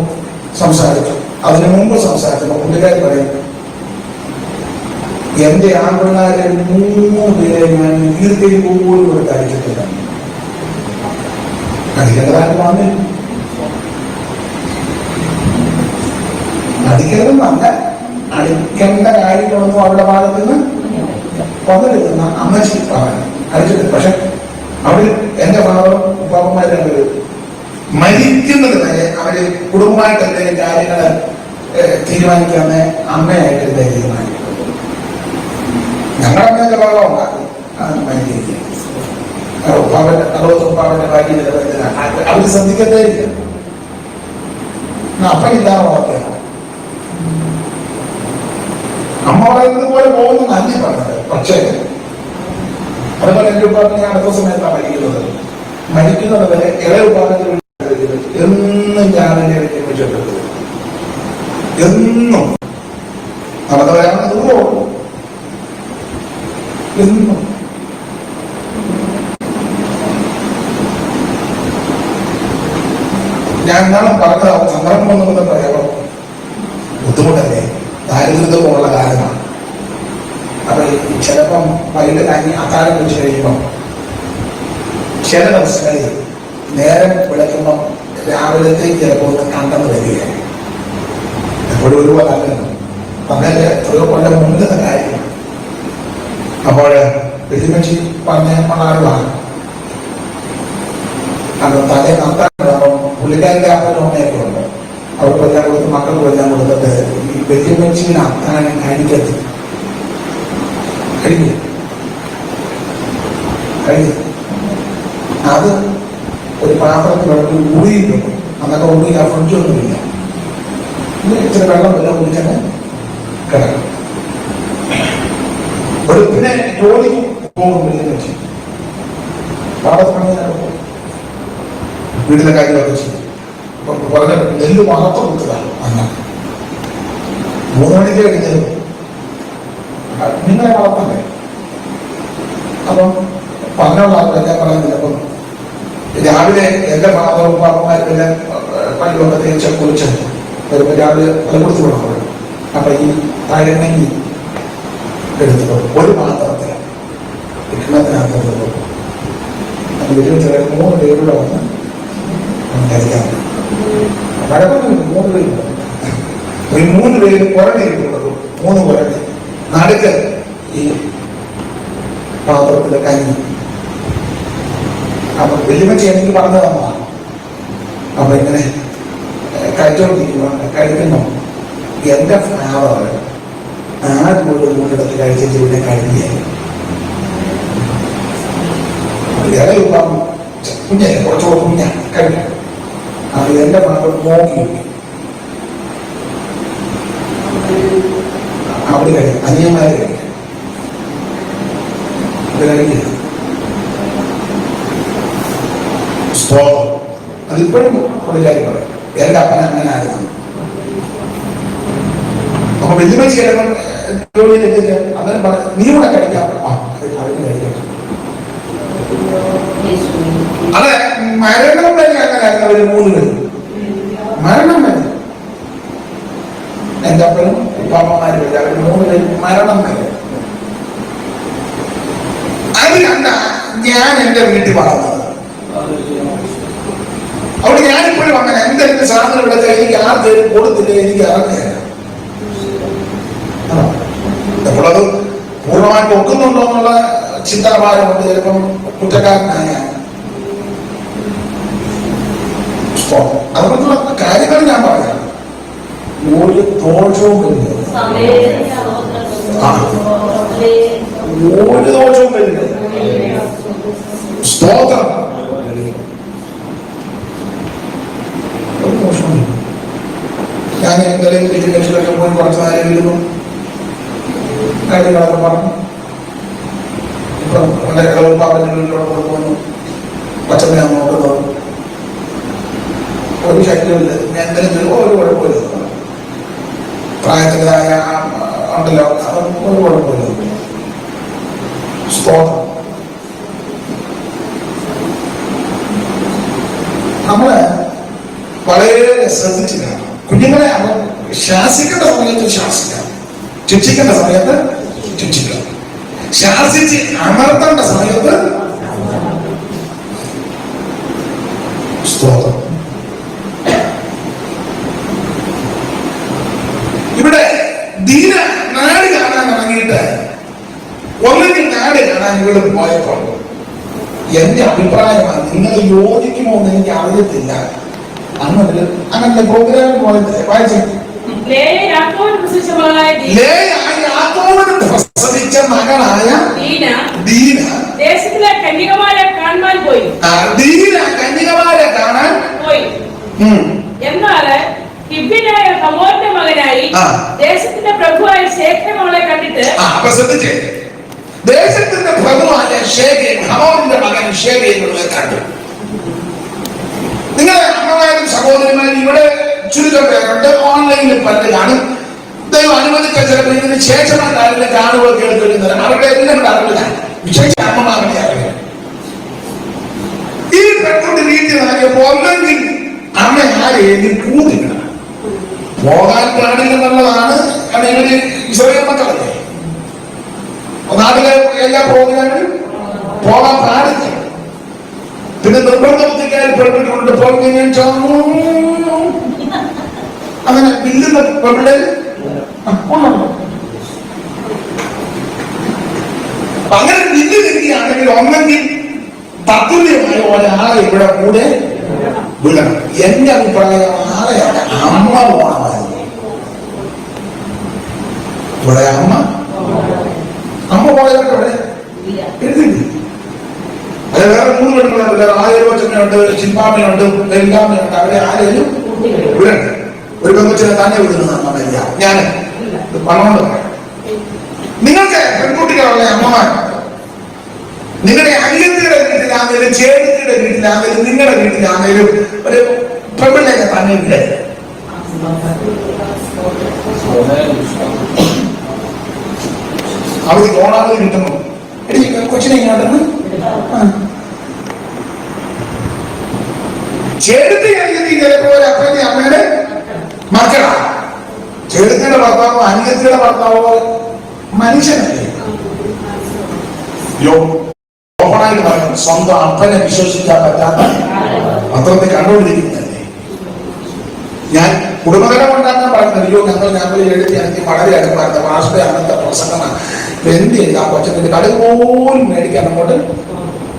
സംസാരിച്ചു, അതിനു മുമ്പ് സംസാരിച്ചപ്പോൾ പുള്ളിക്കാരി പറയും, എന്റെ ആൺപിള്ളാരെ 3 പേരെ ഞാൻ ഈർക്കയിൽ പോലും ഒരു കഴിച്ചിട്ടില്ല. അടിക്കേണ്ടതായിട്ട് വന്നില്ല. അടിക്കരുതെന്നല്ല, അടിക്കേണ്ട കാര്യങ്ങളൊന്നും അവരുടെ ഭാഗത്ത് നിന്ന് വന്നിരുന്ന അമ്മച്ചി പറഞ്ഞു അടിച്ചിട്ട്. പക്ഷെ അവര് എന്റെ ഭാവം പാപ്പന്മാര് മരിക്കുന്നത് വരെ അവര് കുടുംബമായിട്ട് എന്തെങ്കിലും കാര്യങ്ങള് തീരുമാനിക്കാന്ന് അമ്മയായിട്ട് എന്തെങ്കിലും തീരുമാനിക്കും. ഞങ്ങളുടെ അമ്മയൊക്കെ ഭാഗം ഉണ്ടാക്കും. മരിക്കുക ഉപ്പാവന്റെ 60 ഉപ്പാവന്റെ ഭാര്യ അവര് ശ്രദ്ധിക്കത്തേ ഇല്ല. അപ്പനില്ലാതെ വളർത്തിയാണ് അമ്മ പറയുന്നത് പോലെ പോകുന്നു നല്ല പറഞ്ഞത്. പക്ഷേ അതുപോലെ എന്റെ ഉപ്പാവിനെ ഞാൻ അടുത്ത സമയത്താണ് മരിക്കുന്നത് വരെ ഇളയ ഉപ്പാവിന്റെ എന്നും ഞാനെന്നെ വെച്ചിട്ടുണ്ട്. എന്നും നടന്നു വരാനുള്ള ദൂരമുള്ളൂ. എന്നും ഞാൻ എന്നാലും പറഞ്ഞ സന്ദർഭം വന്നത് പറയാമോ? ബുദ്ധിമുട്ടല്ലേ, ദാരിദ്ര്യത്തിലുള്ള കാലമാണ്. അപ്പൊ ചിലപ്പം വൈകിട്ട് കഞ്ഞി അത്താഴം വെച്ച് കഴിയുമ്പം ചില ദിവസങ്ങളിൽ നേരം വിളക്കുമ്പം രാവിലത്തേക്ക് ചിലപ്പോൾ ഒന്ന് കണ്ടെന്ന് വരികയാണ്. എപ്പോഴും ഒരുപോലെ അല്ലല്ലോ, അങ്ങനെ എത്രയോ കൊല്ലം മുൻപത്തെ കാര്യമാണ്. അപ്പോൾ വെല്ലുമച്ചി പറഞ്ഞ ആളുകളാണ് അത് തലേ നത്താണ്ടാവും. പുള്ളിക്കാരുടെ അപ്പനും അമ്മയൊക്കെ ഉണ്ട്. അവർക്ക് എല്ലാം കൊടുത്ത് മക്കൾക്ക് എല്ലാം കൊടുത്തിട്ട് ഈ വെല്ലുമച്ചിയുടെ അത്താഴം കഴിക്കത്തി കഴിഞ്ഞു. അത് ഒരു പാത്രത്തിൽ വെള്ളം ഊറിയിട്ടുണ്ട്. അന്നൊക്കെ ഊറി ആ ഫ്രിഡ്ജൊന്നുമില്ല. ഇച്ചിരി വെള്ളം കുടിച്ചാൽ കിടക്കും. ഒരു പിന്നെ ജോലിക്ക് പോകും. വെച്ച് പാടപ്പണി വീട്ടിലെ കാര്യമൊക്കെ ചെയ്യും. പറഞ്ഞ നെല്ല് മാത്രം കൊടുത്തതാണ്. അന്ന 3 മണിക്ക് കഴിഞ്ഞത് നിങ്ങളെ വളർത്തണ്ടേ? അപ്പം പറഞ്ഞുള്ള ആൾക്കെല്ലാം പറയുന്നില്ല. അപ്പം രാവിലെ എന്റെ ഫാദറും പാപ്പന്മാരെല്ലാം പള്ളിയൊക്കെ തേച്ച് കുളിച്ച് വരുമ്പോൾ രാവിലെ അത് കൊടുത്തു വിടണം. അപ്പൊ ഈ തഴങ്ങി എടുത്തിട്ട് ഒരു പാത്രത്തിൽ കിണത്തിനകത്ത് വലിയ ചെറിയ 3 പേരുടെ വന്ന് കഴിക്കാൻ വഴക്കൊന്നുമില്ല. 3 പേരുണ്ട്. ഈ 3 പേര് പുറകിട്ടുള്ളത് 3 പുറകെ നടുക്ക് ഈ പാത്രത്തിലെ കഞ്ഞി. അപ്പൊ വെല്ലുമച്ചി എനിക്ക് പറഞ്ഞു തന്നതാണ്. അപ്പൊ ഇങ്ങനെ കഴിക്കുന്നു. എന്റെ ഫാദർ ആദ്യം 3 കഴിച്ചിട്ട് ഇവിടെ കഴിക്കുകയായി. കുഞ്ഞല്ലേ, കുറച്ചുകൂടെ കുഞ്ഞാ കഴിക്കാം. അത് എന്റെ ഫാദർ നോക്കി അവിടെ കഴിക്കും. അനിയന്മാരെ കഴിക്കാം. അത് കഴിക്കില്ല. അതിപ്പോഴും പുള്ളിക്കാരി പറയും എന്റെ അപ്പന അങ്ങനെ ആയിരുന്നു. അപ്പൊ വെല്ലുമച്ചി ജോലിയിലേക്ക് അങ്ങനെ പറഞ്ഞു നീ കൂടെ കഴിക്കാം. അവന് കഴിക്കാം. അതെ, മരണം വരെ അങ്ങനെയായിരുന്നു. അവര് 3 പേര് മരണം വരെ. എന്റെ അപ്പനും പാപ്പന്മാരും വരെ അവർ 3 പേര് മരണം വരെ. അത് കണ്ട ഞാൻ എന്റെ വീട്ടിൽ വളർന്നത്. അവിടെ ഞാനിപ്പോഴും അങ്ങനെ എന്തെങ്കിലും സാധനം ഇവിടെ എനിക്ക് ആർക്കും കൊടുത്തില്ല, എനിക്ക് അറിഞ്ഞില്ല. എപ്പോഴത് പൂർണ്ണമായിട്ട് ഒക്കുന്നുണ്ടോ എന്നുള്ള ചിന്താഭാരമുണ്ട്. ചിലപ്പം കുറ്റക്കാരനായ അതുകൊണ്ടുള്ള കാര്യങ്ങൾ ഞാൻ പറയാം. ഒരു ദോഷവും വരുന്നത്, ഒരു ദോഷവും വരുന്നത്. സ്തോത്രം. ഞാൻ എന്തെങ്കിലും എഡ്യൂക്കേഷനൊക്കെ പോയി കുറച്ച് നേരം ഇരുന്നു കാര്യങ്ങളൊക്കെ പറഞ്ഞു. ഇപ്പം എൻ്റെ ഇളവുപ്പാവൻ്റെ വീട്ടിലോട്ട് കൊണ്ടുവന്നു. പച്ചമ്മ ഞാൻ നോക്കുന്നത് ഒരു ശല്യമില്ല. ഞാൻ എന്തെങ്കിലും ഒരു കുഴപ്പമില്ല. പ്രായത്തിൻ്റെതായ ഉണ്ടല്ലോ, ഒരു കുഴപ്പമില്ല. സ്തോത്രം. നമ്മള് വളരെ ശ്രദ്ധിച്ചിട്ടാണ് കുഞ്ഞുങ്ങളെ അവർ ശാസിക്കേണ്ട സമയത്ത് ശാസിക്കണം, ശിക്ഷിക്കേണ്ട സമയത്ത് ശിക്ഷിക്കണം, ശാസിച്ച് അമർത്തേണ്ട സമയത്ത് സ്തോത്രം. ഇവിടെ ദീന നാട് കാണാൻ ഇറങ്ങിയിട്ട് ഒന്നെങ്കിൽ നാട് കാണാൻ ഇവിടെ പോയപ്പോൾ എന്റെ അഭിപ്രായമാണ്. നിങ്ങൾ യോജിക്കുമോ എന്ന് എനിക്ക് അറിയത്തില്ല. അങ്ങനെ പ്രോഗ്രാമിൽ പോയത് വായിച്ചു. യാക്കോബിന് പ്രസവിച്ച മകളായ ദീന ദേശത്തിലെ കന്യകമാരെ കാണാൻ പോയി. കന്യകമാരെ കാണാൻ പോയി. എന്നാല് ഹിബ്ബിനായ ഹമോറിന്റെ മകനായി ദേശത്തിന്റെ പ്രഭുവായ ശേഖേം അവളെ കണ്ടിട്ട്. അപ്പൊ ശ്രദ്ധിച്ചേ, ദേശത്തിന്റെ പ്രഭുവായ ശേഖേം, ഹമോറിന്റെ മകൻ ശേഖേമിനെ കണ്ടു. നിങ്ങളെ അമ്മമാരും സഹോദരിമാരും ഇവിടെ ചുരുക്കം പേരുണ്ട്, ഓൺലൈനിൽ പലരും കാണും. ദൈവം അനുവദിച്ച ചിലപ്പോൾ ഇതിന് ശേഷമാണ് അതിന്റെ കാണുക കേൾക്കുന്നത്. അവരുടെ എല്ലാം അറിവില്ല, വിശേഷിച്ച അമ്മമാരുടെ അറിവില്ല. ഈ പെൺകുട്ടി വീട്ടിൽ നൽകിയപ്പോ ഒന്നെങ്കിൽ അമ്മ ആരെയും കൂട്ടിക്കണം, പോകാൻ പാടില്ലെന്നുള്ളതാണ്. കാരണം ഇവര് ഇസ്രായേൽ മക്കളല്ലേ, നാട്ടിലെ എല്ലാ പ്രോഗ്രാമിലും പോകാൻ പാടില്ല. പിന്നെ നിർബന്ധ ബുദ്ധിക്കാർ പെൺകുട്ടികളുണ്ട്, പോയി ഞാൻ അങ്ങനെ ബില്ലുന്ന പെൺപിള്ളേര് അങ്ങനെ ബില്ല് കിട്ടിയാണെങ്കിൽ ഒന്നെങ്കിൽ തത്തുല്യമായ ഒരാളെ ഇവിടെ കൂടെ വിടണം. എന്റെ അഭിപ്രായം ആളെയാണ് അമ്മ പോണമായിരുന്നു. ഇവിടെ അമ്മ പോയതൊക്കെ ഇവിടെ എഴുതിയില്ല. അത് വേറെ 3 പെണ്ണുങ്ങളുണ്ട്, ആയുർവചനുണ്ട്, ചിന്താമനുണ്ട്, ബെങ്കാമനുണ്ട്. അവരെ ആരെയും വിടണ്ട. ഒരു പെൺകൊച്ചിനെ തന്നെ വിടുന്നതാണ് വരിക. ഞാൻ പണമുണ്ട് പറയാം. നിങ്ങൾക്ക് പെൺകുട്ടികളുള്ള അമ്മമാർ നിങ്ങളുടെ അനിയത്തിയുടെ വീട്ടിലാണെങ്കിലും ചേട്ടത്തിയുടെ വീട്ടിലാണെങ്കിലും നിങ്ങളുടെ വീട്ടിലാണെങ്കിലും ഒരു പെൺപിള്ളേനെ തന്നെ ഇവിടെ അവർക്ക് ഓണാതെ കിട്ടുന്നു. കൊച്ചിനെ ഇങ്ങോട്ടെന്ന് ചേട്ടത്തി അനിയത്തി ചിലപ്പോ ഒരു അപ്പന്റെ അമ്മയുടെ മക്കളാ. ചേട്ടത്തിയുടെ ഭർത്താവോ അനിയത്തിയുടെ ഭർത്താവോ മനുഷ്യനല്ലേ. ഓപ്പണായിട്ട് പറയണം, സ്വന്തം അപ്പനെ വിശ്വസിക്കാൻ പറ്റാത്ത പത്രത്തിൽ കണ്ടുകൊണ്ടിരിക്കുന്നതല്ലേ. ഞാൻ കുടുംബകലം ഉണ്ടാക്കാൻ പറയുന്നത്, ഞങ്ങൾ എഴുതി എനിക്ക് വളരെ അടുപ്പായിരുന്നു. ഭാഷയുടെ അങ്ങനത്തെ പ്രസംഗമാണ്. എന്ത് ചെയ്ത് ആ കൊച്ചത്തിന്റെ കടുക് പോലും മേടിക്കാൻ അങ്ങോട്ട്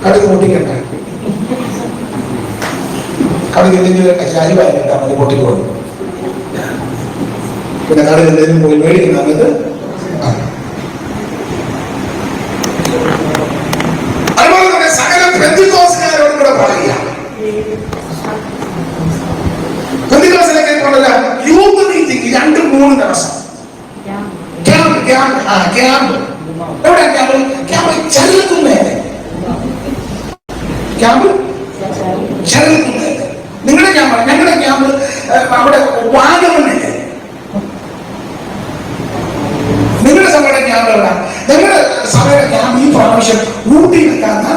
കടുക് പൊട്ടിക്കണ്ട. കടുക് എന്തെങ്കിലും അരിവായിട്ടാ മതി പൊട്ടിക്കോളും. പിന്നെ കടുക് എന്തെങ്കിലും പോയി മേടിക്കുന്ന അങ്ങനത്. അതുപോലെ തന്നെ സകല പെന്തിക്കോസുകാരോടും കൂടെ പറയുക, പെന്തിക്കോസിലേക്ക് കൊണ്ടല്ല യൂത്ത് മീറ്റിംഗ് 2-3 ദിവസം ക്യാമ്പ്. എവിടെ ക്യാമ്പ്? ചരലക്കുന്നേരെ ക്യാമ്പ്, ചരലക്കുന്നേരെ. നിങ്ങളുടെ ക്യാമ്പ്, ഞങ്ങളുടെ ക്യാമ്പ് അവിടെ വാഗമണില്ലേ. നിങ്ങളുടെ സഭയുടെ ക്യാമ്പ് എവിടെ? ഞങ്ങളുടെ സഭയുടെ ക്യാമ്പ് ഈ പ്രാവശ്യം ഊട്ടി വെക്കാത്ത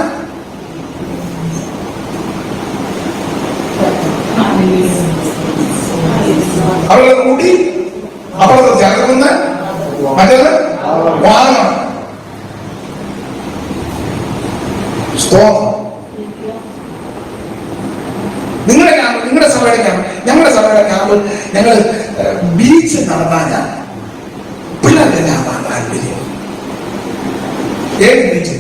അവിടെ ഊട്ടി, അപ്പുറത്ത് ചരക്കുന്ന, മറ്റേത് വാഗമൺ. നിങ്ങളുടെ ക്യാമ്പ്, നിങ്ങളുടെ സഭയുടെ ക്യാമ്പ്. ഞങ്ങളുടെ സഭയുടെ ക്യാമ്പ് ഞങ്ങൾ ബീച്ച് നടത്താൻ പിള്ളേരുടെ ക്യാമ്പാണ് താല്പര്യം. ഏത് ബീച്ച്?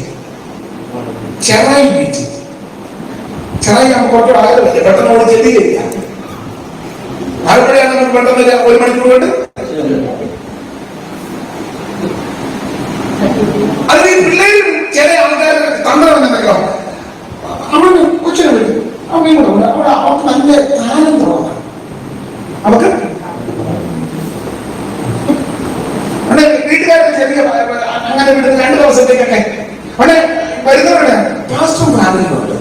ചെറായി ബീച്ച്. ചെറായി നമുക്ക് കുറച്ച് ആളുകളില്ല, പെട്ടെന്ന് ഓടി ചെല്ലുകയില്ല. ആലപ്പുഴയാണ് നമുക്ക് പെട്ടെന്ന് 1 മണിക്കൂർ കൊണ്ട്. അതിൽ ഈ പിള്ളേരും ചില ആൾക്കാർ തന്ത്രം എന്നൊക്കെ അവിടെ കൊച്ചിനെ വിടും. അമ്മയും കൂടെ അവിടെ അവർക്ക് നല്ല താരം തോന്നാം. അവർക്ക് അവിടെ വീട്ടുകാരുടെ ചെറിയ അങ്ങനെ വിടുന്ന 2 ദിവസത്തേക്കൊക്കെ അവിടെ വരുന്നവരുടെ പാസ്റ്ററും ഫാമിലിയുണ്ട്.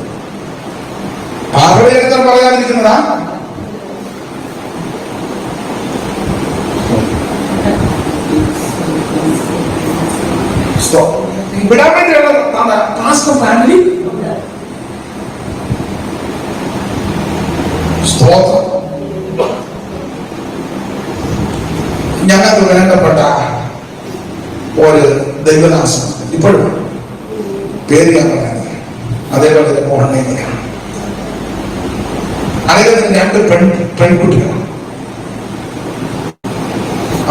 പാർവതിയെടുത്ത് പറയാതിരിക്കുന്നതാ. വിടാൻ വേണ്ടിയുള്ള പാസ്റ്റർ ഫാമിലി. സ്തോത്രം. ഞങ്ങൾക്ക് വേണ്ടപ്പെട്ട ഒരു ദൈവദാസൻ ഇപ്പോഴും പേര് ഞാൻ പറയുന്നത്, അതേപോലെ തന്നെ ഓൺലൈനിലാണ്. അദ്ദേഹത്തിന് 2 പെൺകുട്ടികളാണ്.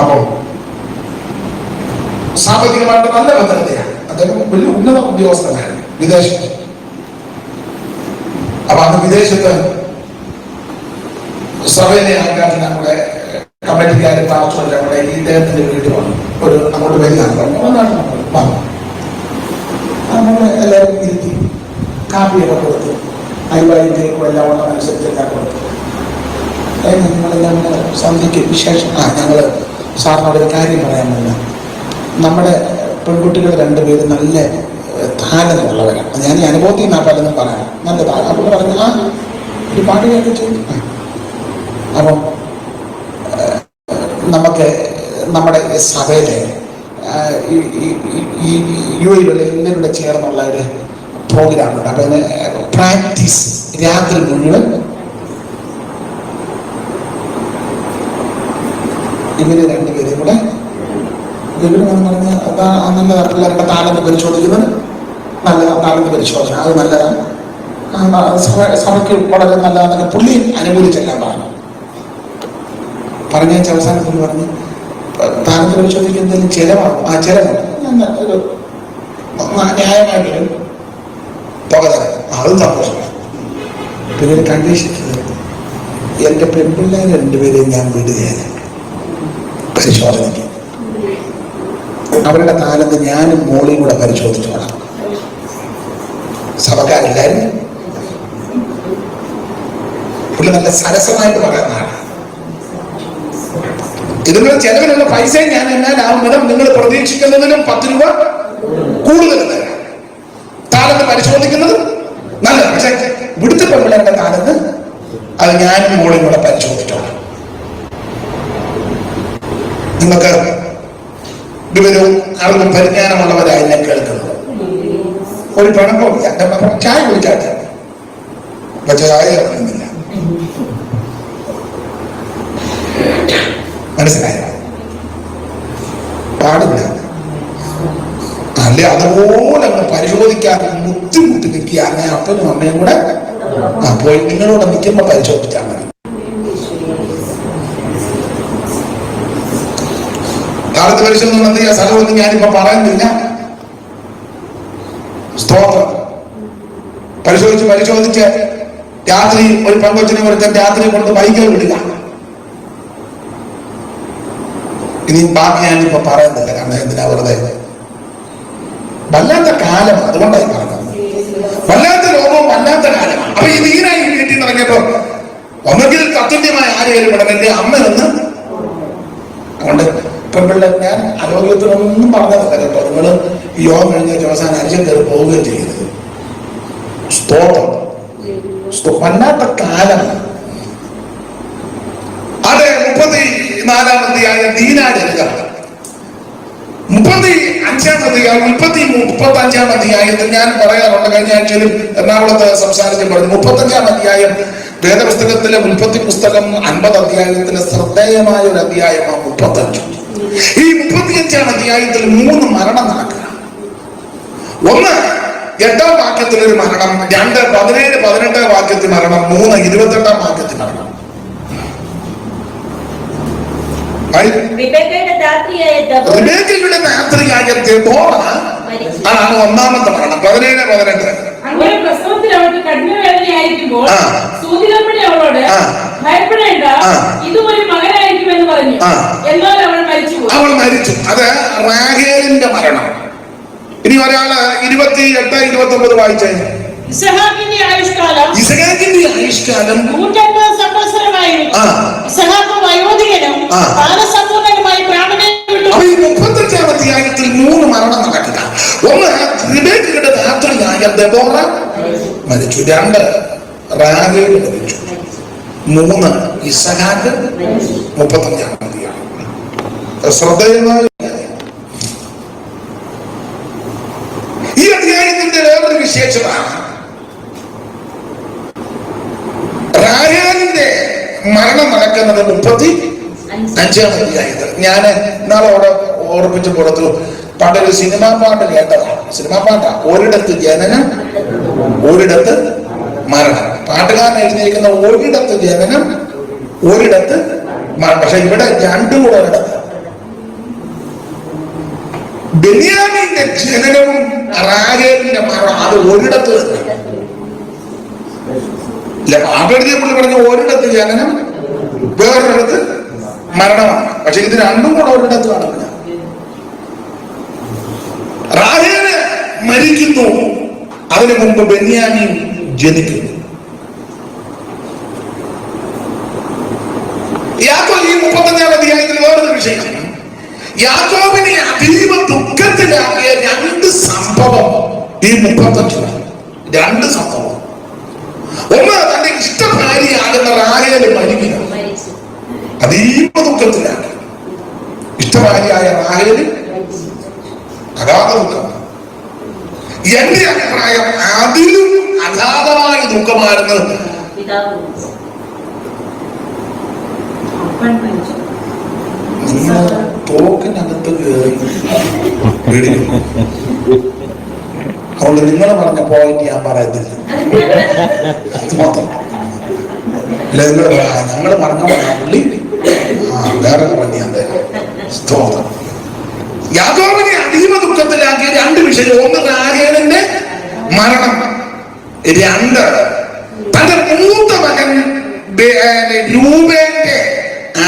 അപ്പോ സാമ്പത്തികമായിട്ട് നല്ല ഭദ്രതയാണ്. അദ്ദേഹം വലിയ ഉന്നത ഉദ്യോഗസ്ഥനായിരുന്നു വിദേശത്ത്. അപ്പൊ അന്ന് വിദേശത്ത് സഭയിലെ ആൾക്കാർ നമ്മുടെ കമ്മിറ്റിക്കാരെ പാർശ്വല്ല നമ്മുടെ ഇദ്ദേഹത്തിന്റെ വീട്ടിൽ വന്നു. ഒരു അങ്ങോട്ട് വരികയാണ് വന്നു. നമ്മൾ എല്ലാവരും ഇരുത്തി കാപ്പിയൊക്കെ കൊടുത്തു, അയൽവായിക്കും എല്ലാം ഉള്ളതനുസരിച്ചെല്ലാം കൊടുത്തു. നിങ്ങളെല്ലാം സന്ധ്യയ്ക്ക് വിശേഷം ഞങ്ങൾ സാറിനോട് ഒരു കാര്യം പറയാമല്ല, നമ്മുടെ പെൺകുട്ടികൾ രണ്ടുപേരും നല്ല താലമുള്ളവരാണ്. ഞാൻ ഈ അനുഭവത്തിൽ നിന്നാ പലതും പറയാം. നല്ല താലം. അപ്പോൾ പറഞ്ഞു ഒരു പാട്ട് കേൾക്കാൻ ചെയ്തു. അപ്പം നമുക്ക് നമ്മുടെ സഭയിലെ യുഎയിലുള്ള എല്ലാവരും കൂടെ ചേർന്നുള്ള ഒരു പ്രോഗ്രാമുണ്ട്. അപ്പം അതിന് പ്രാക്ടീസ് രാത്രി മുഴുവൻ ഇവര് രണ്ടുപേരും കൂടെ വിവരമെന്ന് പറഞ്ഞാൽ അതാ നല്ല പിള്ളേരുടെ താലത്ത് പരിശോധിക്കുന്നത്, നല്ല താലത്ത് പരിശോധന അത് നല്ലതാണ്, സഭയ്ക്ക് വളരെ നല്ലതാണെന്നൊക്കെ പുള്ളി അനുകൂലിച്ചെല്ലാം പറഞ്ഞ അവസാനത്തിൽ പറഞ്ഞ് താലത്ത് പരിശോധിക്കുന്ന എന്തെങ്കിലും ചിലവാകും. ആ ചിലവാണ് ഒരു ന്യായമായിട്ടൊരു തുക തരാം, അതും സന്തോഷമാണ്. പിന്നെ ഒരു കണ്ടീഷൻ, എൻ്റെ പെൺപിള്ളേർ രണ്ടുപേരെയും ഞാൻ വിടുകയാണ് പരിശോധനയ്ക്ക്. അവരുടെ താലത്ത് ഞാനും മോളിയും കൂടെ പരിശോധിച്ചോളാം. സഭക്കാരെല്ലാരും പുള്ളി നല്ല സരസമായിട്ട് പറയുന്നതാണ്. ഇതിനുള്ള ചെലവിനുള്ള പൈസയും ഞാൻ എന്നാലാവും വിധം നിങ്ങൾ പ്രതീക്ഷിക്കുന്നതിനും 10 രൂപ കൂടുതൽ തരാം. താലത്ത് പരിശോധിക്കുന്നത് നല്ലത്. പക്ഷെ ഇവിടുത്തെ പെൺപിള്ളേരുടെ താലത്ത് അത് ഞാനും മോളിയും കൂടെ പരിശോധിച്ചോളാം. നിങ്ങൾക്ക് വിവരവും അറിവും പരിജ്ഞാനമുള്ളവരായി ഞാൻ കേൾക്കുന്നത്. ഒരു പണക്കോ ചായ കുടിക്കാത്ത പക്ഷെ ചായ ഇറങ്ങുന്നില്ല. മനസ്സിലായോ? പാടില്ല. അല്ലെ അതുപോലെ അങ്ങ് പരിശോധിക്കാതെ മുത്തി നിൽക്കുക. അങ്ങനെ അപ്പനും അമ്മയും കൂടെ പോയി നിങ്ങളോട് നിൽക്കുമ്പോ പരിശോധിച്ചാൽ മതി. താലത്ത് പരിശോധന നടത്തിയ സ്ഥലമൊന്നും ഞാനിപ്പോ പറയുന്നില്ല. സ്തോത്രം. പരിശോധിച്ച് രാത്രി ഒരു പെങ്കൊച്ചിനെ ഒരുത്തൻ രാത്രി കൊണ്ട് ബൈക്കിൽ വിടുക. ഇനി ബാക്കി ഞാനിപ്പോ പറയുന്നില്ല, കാരണം എന്തിനാ വെറുതെ. വല്ലാത്ത കാലം, അതുകൊണ്ടായി പറഞ്ഞത്. വല്ലാത്ത ലോകവും വല്ലാത്ത കാലമാണ്. അപ്പൊ ഈ ദീനായി വീട്ടിൽ നിന്ന് ഇറങ്ങിയപ്പോ ഒന്നെങ്കിൽ തത്തുല്യമായ ആരെയും വിടണമെങ്കിൽ അമ്മ ഒന്ന്. അതുകൊണ്ട് പെൺപിള്ളേർ ഞാൻ ആരോഗ്യത്തിനൊന്നും പറഞ്ഞതല്ല കേട്ടോ. നിങ്ങൾ ഈ യോഗം കഴിഞ്ഞ അവസാനം അരിശം കയറി പോവുകയും ചെയ്യരുത്. സ്തോത്രം. വല്ലാത്ത കാലമാണ്. അതെ, 34-ാം അധ്യായം ദീനാചരിത, 35-ാം അധ്യായം, 35-ാം അധ്യായത്തിൽ ഞാൻ പറയാറുണ്ട്. കഴിഞ്ഞ ആഴ്ചയിലും എറണാകുളത്ത് സംസാരിച്ച് പറഞ്ഞു. 35-ാം അധ്യായം വേദപുസ്തകത്തിലെ ഉൽപ്പത്തി പുസ്തകം 50 അധ്യായത്തിലെ ശ്രദ്ധേയമായ ഒരു അധ്യായമാണ് 35. ഈ 35-ാം അധ്യായത്തിൽ 3 മരണം നടക്കുക. 1 8-ാം വാക്യത്തിൽ ഒരു മരണം, 2 17-18 വാക്യത്തിൽ മരണം, 3 28-ാം വാക്യത്തിൽ മരണം. റിബേക്കയുടെ രാത്രിയായ ദെബോറ ആണ് 1-ാമത്തെ മരണം. 17-18. അങ്ങനെ പ്രസവത്തിൽ അവൾക്ക് കഠിനവേദനയായിരിക്കുമ്പോൾ സൂതികമ്പടി അവളോട് ഭയപ്പെടേണ്ട, ഇതും ഒരു മകനായിരിക്കുമെന്ന് പറഞ്ഞു. എന്നാൽ അവൾ മരിച്ചു. അത് റാഹേലിന്റെ മരണം. ഇനി ഒരാള് 28-29 വായിച്ചേ. ഇസഹാക്കിന്റെ ആയുഷ്കാലം 150 സംവത്സരമായിരുന്നു. ഇസഹാക്ക് വയോധികനും കാലസമ്പൂർണ്ണനുമായി പ്രാണനെ വിട്ടു. അപ്പൊ ഈ 35-ാം അധ്യായത്തിൽ 3 മരണം നടക്കുക. 1 റിബേക്കയുടെ രാത്രിയായ ദെബോറ മരിച്ചു. 2 റാഹേൽ മരിച്ചു. 3 ഇസഹാക്ക്. 35-ാം അധ്യായം ശ്രദ്ധേയമായ ഈ അധ്യായത്തിന്റെ വേറൊരു വിശേഷമാണ് റാഹേലിന്റെ മരണം നടക്കുന്നത് 35-ാം അധ്യായത്തിൽ. ഞാൻ ഇന്നാളെ അവിടെ ഓർപ്പിച്ചു കൊടുത്തു. പണ്ടൊരു സിനിമാ പാട്ട് കേട്ടതാണ്. സിനിമാ പാട്ടാ. ഒരിടത്ത് ജനനം, ഒരിടത്ത് മരണം. പാട്ടുകാരൻ എഴുതിയിരിക്കുന്ന ഒരിടത്ത് ജനനം, ഒരിടത്ത് മരണം. പക്ഷെ ഇവിടെ 2 കൂടെ ഒരിടത്ത്. ബെന്യാമീന്റെ ജനനവും റാഹേലിന്റെ മരണം അത് ഒരിടത്ത് തന്നെ. പാപെഴുതിയ പുള്ളി പറഞ്ഞ ഒരിടത്ത് ജനനം, വേറൊരിടത്ത് മരണമാണ്. പക്ഷെ ഇത് രണ്ടും കൂടെ ഒരിടത്ത് കാണുന്നില്ല. റാഹേല് മരിക്കുന്നു, അതിനു മുമ്പ് ബെന്യാമീൻ ജനിക്കുന്നു. യാക്കോബ് ഈ 35-ാം അധ്യായത്തിൽ വേറൊരു വിഷയം, യാക്കോബിനെ അതീവ ദുഃഖത്തിലാക്കിയ രണ്ട് സംഭവം ഈ 35 രണ്ട് സംഭവം. ഒന്ന്, തന്റെ ഇഷ്ടഭാര്യയാകുന്ന റാഹേല് മരിക്കുക, അതീവ ദുഃഖത്തിലാക്കി. ഇഷ്ടഭാര്യയായ റാഹേല് അഗാധ ദുഃഖം. എന്റെ അഭിപ്രായം അതിലും അഗാധമായ ദുഃഖമായിരുന്നു നിങ്ങൾ തോക്കിനകത്ത് കയറി പിടിക്കുന്നു. അതുകൊണ്ട് നിങ്ങൾ പറഞ്ഞ പോയിന്റ് ഞാൻ പറയത്തില്ല, ഞങ്ങൾ പറഞ്ഞ പുള്ളി വേറെ പറഞ്ഞ സ്തോത്രം. യാക്കോബിനെ അതീവ ദുഃഖത്തിലാക്കിയ രണ്ട് വിഷയം. ഒന്ന്, റാഹേലിന്റെ മരണം. രണ്ട്, തന്റെ മൂത്ത മകൻ രൂബേന്റെ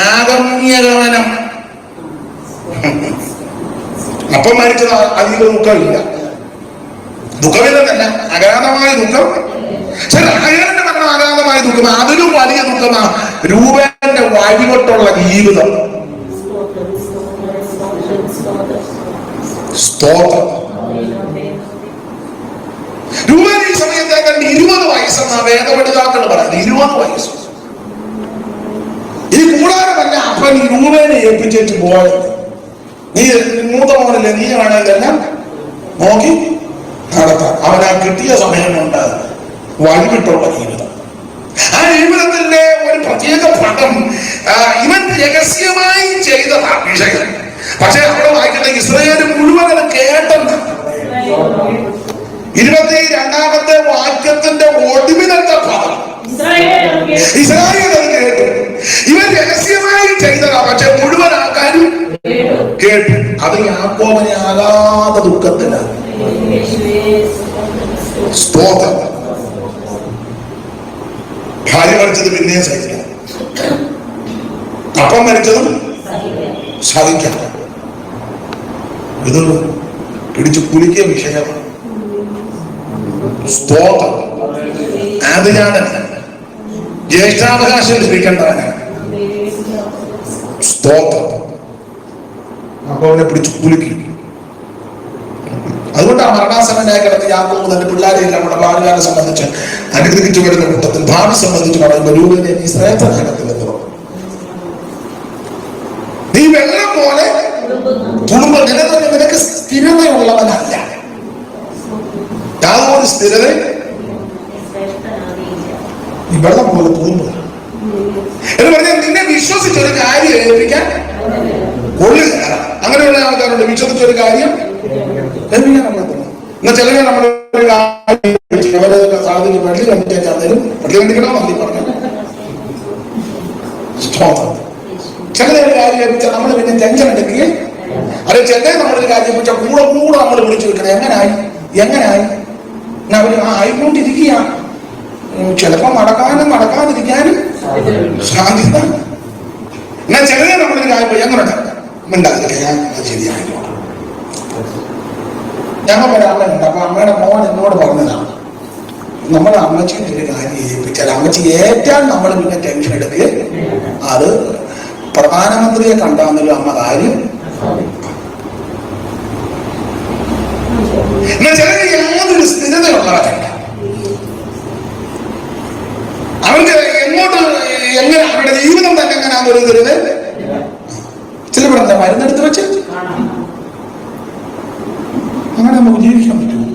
ആഗമ്യഗമനം. അപ്പം മരിച്ചത് അതീവ ദുഃഖമില്ല, ദുഃഖമില്ലെന്നല്ല, അഗാധമായ ദുഃഖം. പക്ഷെ റാഹേലിന്റെ മരണം അഗാധമായ ദുഃഖം. അതിലും വലിയ ദുഃഖമാണ് രൂബേന്റെ വഴികൊട്ടുള്ള ജീവിതം. സ്തോത്രം. രൂപൻ ഈ സമയത്തേക്കാൾ 20 വയസ്സെന്നാ വേദപഠിതാക്കൾ പറയുന്നത്. 20 വയസ്സ്. ഈ കൂടാരമല്ല അപ്പൻ ഈ രൂപേനെ ഏൽപ്പിച്ചു പോയത്. നീ മൂത്ത മോനല്ലേ, നീ വേണമെല്ലാം നോക്കി നടത്താം. അവനാ കിട്ടിയ സമയം കൊണ്ട് വഴിവിട്ടുള്ള ജീവിതം. ആ ജീവിതത്തിന്റെ ഒരു പ്രത്യേക പദം ഇവൻ രഹസ്യമായി ചെയ്ത വിഷയം. പക്ഷെ അവിടെ വായിക്കുന്ന ഇസ്രായേൽ മുഴുവനും കേട്ടെന്ന് 22-ാമത്തെ വാക്യത്തിന്റെ ഒടുവിലത്തെ പദം ഇസ്രായേൽ അത് കേട്ടു. ഇവൻ രഹസ്യമായി ചെയ്തതാ, പക്ഷെ മുഴുവൻ ആൾക്കാരും കേട്ടു. അത് യാക്കോബിനെ ആകാതെ ദുഃഖത്തിലാണ്. സ്തോത്രം. ഭാര്യ മരിച്ചത് പിന്നെയും സഹിക്കാം, അപ്പം മരിച്ചതും സഹിക്കാം. ഇത് പിടിച്ചു കുലിക്കിയ വിഷയമാണ്. സ്തോത്രം. അതിനാണ് ജ്യേഷ്ഠാവകാശം ലഭിക്കേണ്ടവന്. സ്തോത്രം. അപ്പൊ അവനെ പിടിച്ചു കുലുക്കി. അതുകൊണ്ട് ആ മരണാസന്നനായി കിടന്ന് യാക്കോബ് തന്റെ പിള്ളേരെയെല്ലാം നമ്മുടെ ഭാവികാലം സംബന്ധിച്ച് അനുഗ്രഹിച്ചു വരുന്ന കൂട്ടത്തിൽ ഭാവി സംബന്ധിച്ച് പറയുമ്പോൾ രൂപനെ നീ ശ്രേഷ്ഠനാകത്തില്ലെന്ന് പറഞ്ഞു. നീ വെള്ളം പോലെ കുടുംബം നിനക്ക് സ്ഥിരതയുള്ളവനല്ല. യാതൊരു സ്ഥിരത ഈ വെള്ളം പോലെ കുടുംബം എന്ന് പറഞ്ഞാൽ നിന്നെ വിശ്വസിച്ചൊരു കാര്യം ഏൽപ്പിക്കാൻ കൊള്ളില്ല. അങ്ങനെയുള്ള ആൾക്കാരുണ്ട്, വിശ്വസിച്ചൊരു കാര്യം ഏൽപ്പിക്കാൻ പറ്റുന്നു. എന്നാൽ ചിലരെ നമ്മൾ സാധിക്കും പള്ളി കണ്ടിട്ടാൽ തരും, പള്ളി കണ്ടിക്കണോ മതി പറഞ്ഞു. ചിലതൊരു കാര്യം ഏൽപ്പിച്ചാൽ നമ്മൾ പിന്നെ ടെൻഷൻ എടുക്കുകയെ. അല്ലെ ചെന്നൈ നമ്മളൊരു കാര്യം ഏൽപ്പിച്ചാൽ കൂടെ നമ്മൾ വിളിച്ചു വെക്കണം. എങ്ങനായി അവര് ആയിക്കൊണ്ടിരിക്കുക. ചിലപ്പോ നടക്കാതിരിക്കാനും സാധ്യത. എന്നാൽ ചിലരെ നമ്മളൊരു കാര്യം എങ്ങനെ മിണ്ടാതിരിക്കാൻ ശരിയായിട്ട് ഞങ്ങൾ ഒരാളുണ്ട്. അപ്പൊ അമ്മയുടെ മോൻ എന്നോട് പറഞ്ഞതാണ്, നമ്മുടെ അമ്മച്ചിയുടെ ഒരു കാര്യം ഏൽപ്പിച്ചാൽ അമ്മച്ചി ഏറ്റാൽ നമ്മൾ പിന്നെ ടെൻഷൻ എടുക്കുക. അത് പ്രധാനമന്ത്രിയെ കണ്ടാന്നൊരു അമ്മ കാര്യം. എന്നാൽ ചിലര് യാതൊരു സ്ഥിരതയുള്ളവരല്ല. അവർക്ക് എങ്ങനെ അവരുടെ ജീവിതം തന്നെ എങ്ങനെയാണെന്നൊരു സ്ഥിരത. ചിലപ്പെടാ മരുന്നെടുത്ത് വെച്ച് അങ്ങനെ നമുക്ക് ജീവിക്കാൻ പറ്റുമോ?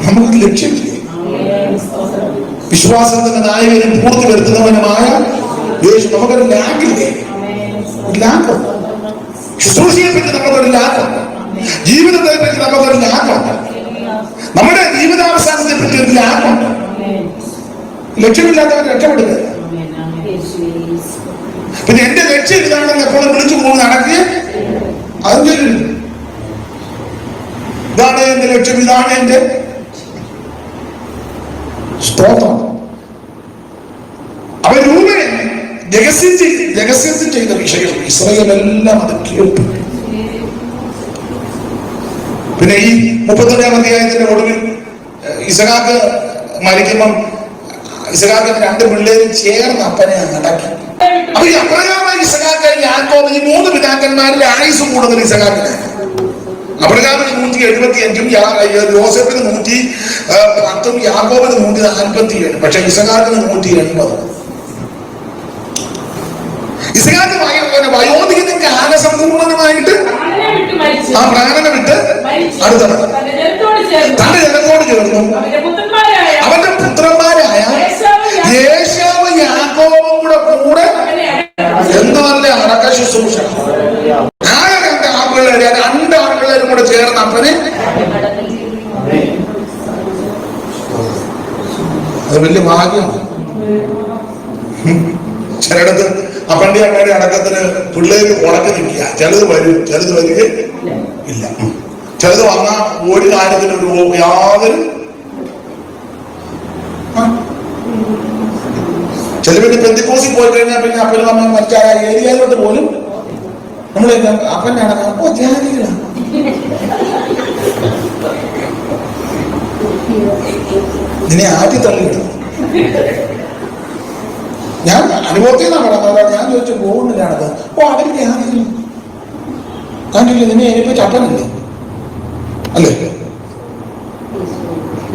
നമുക്ക് ലക്ഷ്യമില്ലേ? വിശ്വാസത്തിന്റെ നായകനും പൂർത്തി വരുത്തുന്നവനുമായ യേശു. നമുക്കൊരു ലാക്കില്ലേ? ലാക്കം. ശുശ്രൂഷയെ പറ്റി നമുക്കൊരു ലാക്കം, ജീവിതത്തെ പറ്റി നമുക്കൊരു ലാക്കം, നമ്മുടെ ജീവിതാവസാനത്തെ പറ്റി ഒരു ലാക്കം. ലക്ഷ്യമില്ലാത്തവർ രക്ഷപ്പെടുക. പിന്നെ എന്റെ ലക്ഷ്യം ഇതാണെന്ന് എപ്പോഴും വിളിച്ചു പോകുന്ന നടക്കുക. അതിന്റെ ഇതാണ് എന്റെ ലക്ഷ്യം, ഇതാണ് എന്റെ സ്തോത്രം. അവൻ രൂപൻ രഹസ്യത്തിൽ ചെയ്ത വിഷയം ഇസ്രായേലെല്ലാം അത് കേട്ടു. പിന്നെ ഈ 32-ാം അധ്യായത്തിന്റെ ഒടുവിൽ ഇസഹാക്ക് മരിക്കുമ്പം ഇസഹാക്കിന് 2 പിള്ളേരും ചേർന്ന് അപ്പനെ അടക്കി. അപ്പൊ ഈ അബ്രഹാം, ഇസഹാക്ക്, യാക്കോബ്, ഈ 3 പിതാക്കന്മാരിൽ ആയുസ് കൂടുതൽ ഇസഹാക്കിന്. അബ്രഹാമിന് 175, യോസേഫിന് 110, യാക്കോബിന് 147, പക്ഷെ ഇസഹാക്കിന് 180. ഇസഹാക്ക് വയോധികനും കാലസമ്പൂർണമായിട്ട് ആ പ്രാണനെ വിട്ട് അടുത്തത് തന്റെ ജനത്തോട് ചേർന്നു. അവന്റെ പുത്രന്മാരായ യേശാവ് യാക്കോബും കൂടെ എന്ത് നല്ല അടക്ക ശുശ്രൂഷ. ആകെ 2 ആൺപിള്ളേരും കൂടെ ചേർന്ന് അപ്പനെ. അത് വലിയ ഭാഗ്യമാണ്. ചിലയിടത്ത് അപ്പന്റെ അമ്മയുടെ അടക്കത്തിന് പിള്ളേര് ഉടക്കി നിൽക്കുക. ചിലത് വരും, ചിലത് വരിക ഇല്ല. ചിലത് വന്നാൽ ഒരു കാര്യത്തിന് യാതൊരു ചില പിന്നെ പെന്തിക്കോസിൽ പോയി കഴിഞ്ഞാൽ പിന്നെ അപ്പനും അമ്മ മറ്റേ ഏരിയയിലോട്ട് പോലും നമ്മൾ അപ്പന്റെ അടക്കം അപ്പോ ജാതികളാണ്. നിന്നെ ആറ്റി തള്ളിയിടും. ഞാൻ അനുഭവത്തിൽ നിന്നാണ് പറഞ്ഞത്. ഞാൻ ചോദിച്ചു പോകുന്നില്ലാണത്. അവര് ധ്യാനിക്കുന്നു. കണ്ടില്ല, നിന്നെ എനിപ്പിച്ച് അപ്പനല്ലേ അല്ലേ?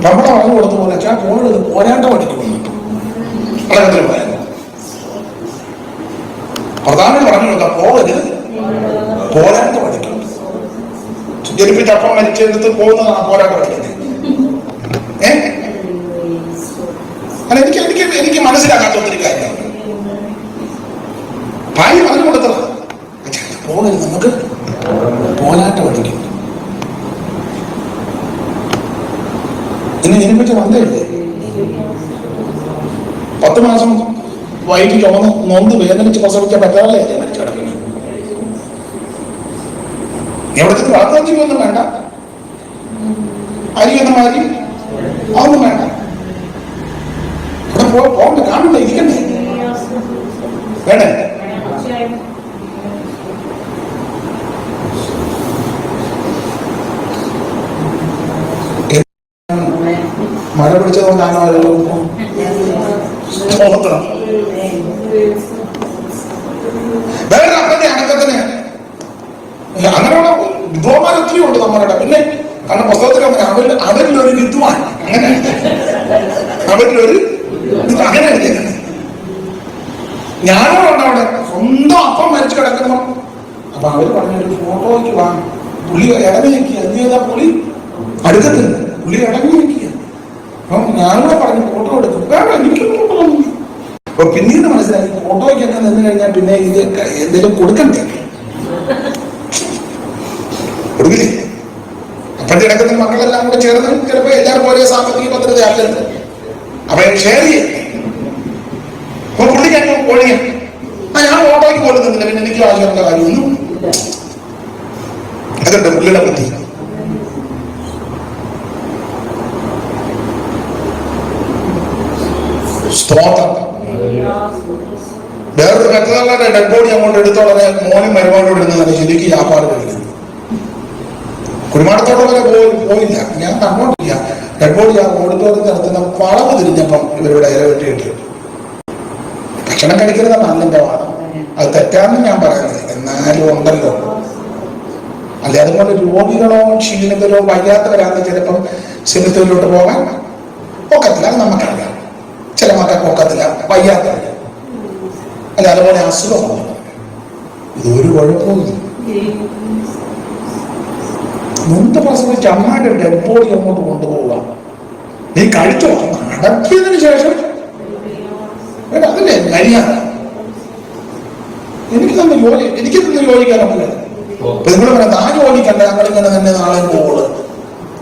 നമ്മളെ പറഞ്ഞു കൊടുത്ത പോലെ ഞാൻ പോയത് പോരാട്ടം പഠിക്കുന്നു. അടക്കത്തിൽ പോയാൽ പ്രധാനം പറഞ്ഞു കൊടുക്കാം, പോകരുത്, പോരാട്ടം പഠിക്കണം. ജനിപ്പിച്ച് അപ്പം മരിച്ചെടുത്ത് പോകുന്നതാണ് പോരാട്ടം പഠിക്കുന്നത്. അല്ല, എനിക്ക് മനസ്സിലാക്കാത്ത ഒത്തിരി കാര്യമാണ്. ഭാര്യ പറഞ്ഞു കൊടുത്തത് പോകരുത്, നമുക്ക് പോരാട്ടം പഠിക്കും. ഇന്ന് ജനിപ്പിച്ച് വന്നേല്ലേ 10 മാസം വൈകി ചുമന്ന് നൊന്ത് വേദനിച്ച് പ്രസവിക്കാൻ പറ്റാതെ മരിച്ചു കിടക്കുന്നു. എവിടത്തെ പ്രാർത്ഥനയൊന്നും വേണ്ട, അരിയൊന്നും മാറി അതൊന്നും വേണ്ട. അവിടെ പോകണ്ട, കാണണ്ട, ഇരിക്കണ്ടേ? വേണേ? മഴ പിടിച്ചതുകൊണ്ടാണോ വേറെ അപ്പന്റെ അടക്കത്തിന് അങ്ങനെയുള്ള വിദ്വാന്മാർ ഒത്തിരി ഉണ്ട് നമ്മളുടെ. പിന്നെ കാരണം പുസ്തകത്തിൽ അവരിലൊരു വിദ്വാൻ, അങ്ങനെ അവരിലൊരു അങ്ങനെ എടുക്കുന്നത്. ഞാനുണ്ട് അവിടെ സ്വന്തം അപ്പം മരിച്ചു കിടക്കുന്നു. അപ്പൊ അവര് പറഞ്ഞൊരു ഫോട്ടോയ്ക്ക് വാ, പുള്ളി ഇടങ്ങി നിൽക്കുക. എന്ത് ചെയ്താ പുള്ളി അടുക്കത്തില്ല, പുള്ളി ഇടങ്ങി നിൽക്കുക. അപ്പം ഞാനിവിടെ പറഞ്ഞു ഫോട്ടോ എടുക്കും. വേണം, എനിക്കൊന്നും ഫോട്ടോ ഒന്നും. അപ്പൊ പിന്നീട് മനസ്സിലാക്കി ഫോട്ടോയ്ക്കൊക്കെ നിന്ന് കഴിഞ്ഞാൽ പിന്നെ ഇത് എന്തെങ്കിലും കൊടുക്കണ്ടേ, കൊടുക്കില്ലേ? അപ്പഴത്തെ ഇടക്കത്തിന് മക്കളെല്ലാം കൂടെ ചേർന്ന് ചിലപ്പോ എല്ലാവരും ഒരേ സാമ്പത്തിക ഭദ്രത ആക്കരുത്. അപ്പൊ ഷെയർ ചെയ്യും. അപ്പൊ പുള്ളിക്കാൻ ഒഴിയാ ഞാൻ ഫോട്ടോയ്ക്ക് പോലും തന്നില്ല, പിന്നെ എനിക്ക് ആവശ്യമുള്ള കാര്യമൊന്നും അതുണ്ട് പുള്ളിയുടെ ബുദ്ധി. സ്തോത്രം. വേറൊരു കത്തുകാരുടെ ഡെഡ് ബോഡി അങ്ങോട്ട് എടുത്തോളെ മോനും മരുമാനോട് ഇരുന്നതാണ് ശരിക്കും വ്യാപാരം കഴിക്കുന്നത്. കുരുമാടത്തോടെ വരെ പോയില്ല, ഞാൻ കണ്ടോണ്ടില്ല. ഡെഡ് ബോഡി ആ ഓഡിറ്റോറിയത്തിൽ നടത്തുന്ന വളവ് തിരിഞ്ഞപ്പം ഇവരുടെ ഇല വെട്ടിയിട്ട് ഭക്ഷണം കഴിക്കുന്നത് നല്ലെന്റെ വാദം. അത് തെറ്റാണെന്ന് ഞാൻ പറയുന്നത്, എന്നാലും ഉണ്ടല്ലോ. അല്ലെ അതുകൊണ്ട് രോഗികളോ ക്ഷീണിതരോ വയ്യാത്തവരാന്ന് ചിലപ്പം സെമിത്തേരിയിലോട്ട് പോകാൻ ഒക്കത്തില്ല. അത് നമുക്കറിയാം. ചില മക്കൾക്ക് ഒക്കത്തില്ല, വയ്യാത്തവർ. അല്ല അതുപോലെ അസുഖമാണ്. ഇതൊരു കുഴപ്പമില്ല. മുമ്പ് പ്രസവിച്ച അമ്മയുടെ ഡെഡ് ബോഡി അങ്ങോട്ട് കൊണ്ടുപോവുക. നീ കഴിച്ചോ, നടക്കിയതിനു ശേഷം അതല്ലേ മര്യാദ. എനിക്ക് തന്നെ യോജിക്കാനൊന്നുമില്ല. അപ്പൊ നിങ്ങൾ പറയാം താൻ യോജിക്കണ്ട, ഞങ്ങളിങ്ങനെ തന്നെ നാളെ പോകുള്ളൂ.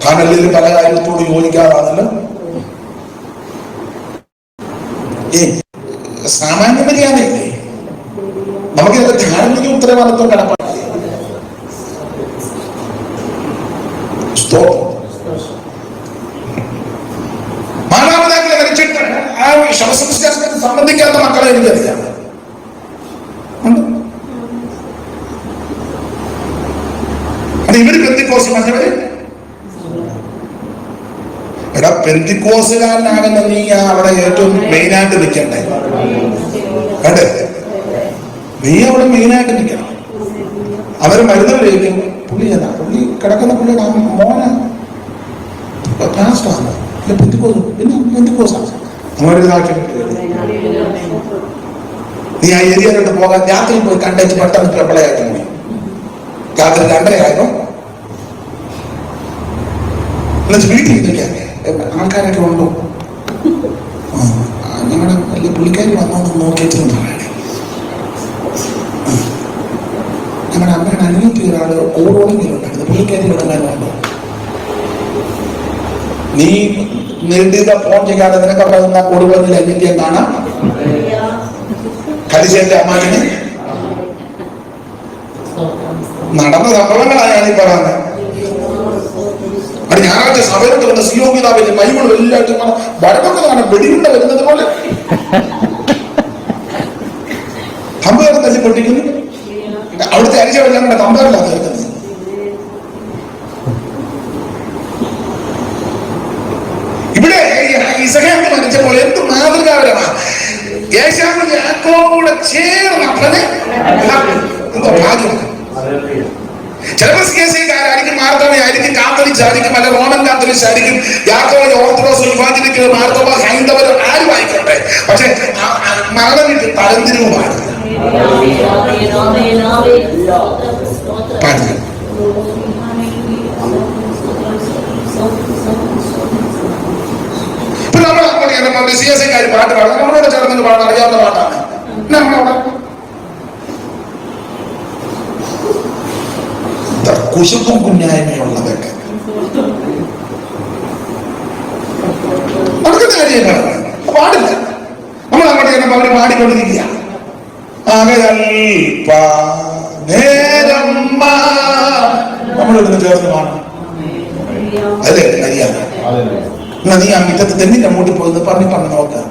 താനല്ലെങ്കിലും പല കാര്യത്തോട് യോജിക്കാതാണല്ലോ. സാമാന്യ മര്യാദയില്ലേ? നമുക്കിതൊക്കെ ധാർമ്മിക ഉത്തരവാദിത്വം കടപ്പാടില്ലേ? മാതാപിതാക്കളെ മരിച്ചിട്ട് സഭയാണ്. അത് ഇവര് പെന്തിക്കോസ് മറ്റവര് എടാ പെന്തിക്കോസുകാരനാകുന്ന നീ അവിടെ ഏറ്റവും മെയിനായിട്ട് നിൽക്കണ്ടേ? കണ്ടേ, നീ അവിടെ മെയിനായിട്ട് നിൽക്കണം. അവര് മരുന്ന് കഴിക്കും. പുള്ളി ഏതാ? പുള്ളി കിടക്കുന്ന പുള്ളിയുടെ മോന് പാസ്റ്റാണ്. പെന്തിക്കോസ്, പിന്നെ പെന്തിക്കോസാണ്. നമ്മളൊരിതാക്കി നീ ആ ഏരിയയിലോട്ട് പോകാൻ രാത്രി പോയി കണ്ടേച്ച് പെട്ടെന്ന് പ്രബലമായിട്ട് പോയി. രാത്രി 2:30 എന്നുവെച്ച് വീട്ടിൽ ഇരിക്കാൻ ആൾക്കാരൊക്കെ ഉണ്ടോ? ഞങ്ങളുടെ വലിയ പുള്ളിക്കാരി വന്നോന്ന് നോക്കിയിട്ട് പറയണേ. ഞങ്ങളുടെ അമ്മയുടെ അനിയത്തി ഒരാള് ഓരോടെങ്കിലുണ്ടായിരുന്നു. പുള്ളിക്കാരി ഉടങ്ങാനുണ്ടോ? നീ നിർദ്ദിത ഫോൺ ചെയ്യാതെ നിനക്ക് അവിടെ നിന്ന കൊടുവന്നിൽ അനിയത്തിയെ കാണാം. ഖദീജയുടെ അമ്മാവിന് നടന്ന സംഭവങ്ങളായാണ് ഈ പറയുന്നത്. അത് ഞായറാഴ്ച സഭയിലോട്ട് വന്ന സിയോഗ്യതാവിന്റെ ബൈബിൾ എല്ലായിട്ടും വടക്കൊക്കെ കാണാൻ വെടിയുണ്ട വരുന്നത് പോലെ തമ്പേറെ തല്ലി പൊട്ടിക്കുന്നു. അവിടുത്തെ അരിച്ച ഞങ്ങളുടെ തമ്പേറില്ല തീർക്കുന്നത്. ഇവിടെ ഇസഹാക്ക് മരിച്ചപ്പോൾ എന്ത് മാതൃകാപരമാണ്. യേശാവും യാക്കോബും കൂടെ ചേർന്ന് അപ്പനെ എന്തോ ഭാഗ്യം. ചിലപ്പോൾ CSIക്കാരായിരിക്കും, മാർത്തോമയായിരിക്കും, കാത്തലിക്സ് ആയിരിക്കും, അല്ല റോമൻ കാത്തലിക്സ് ആയിരിക്കും, യാക്കോബ് ഓർത്തഡോക്സ്, ഇവാഞ്ചലിക്കൽ, മാർത്തോമ, ഹൈന്ദവർ ആരും ആയിക്കോട്ടെ. പക്ഷെ മരണം വീട്ടിൽ തരംതിരിവ് പാടില്ല. ഇപ്പൊ നമ്മൾ അങ്ങോട്ട് CSIക്കാർ പാട്ട് പാടാം. നമ്മളോട് ചേർന്ന് പാടാൻ അറിയാവുന്ന പാട്ടാണ്. നമ്മളവിടെ കുശുക്കും കുഞ്ഞായ്മയുള്ളതൊക്കെ നടക്കുന്ന കാര്യമാണ്. പാടില്ല. നമ്മൾ അങ്ങോട്ട് ചെന്നപ്പോ അവര് പാടിക്കൊണ്ടിരിക്കുക. നമ്മളിവിടുന്ന് ചേർന്ന് പാടും. അല്ലേ അറിയാം. എന്നാ നീ ആ മിറ്റത്ത് തെന്നിന്റെ മൂട്ടി പോയി പറഞ്ഞ് നോക്കുക.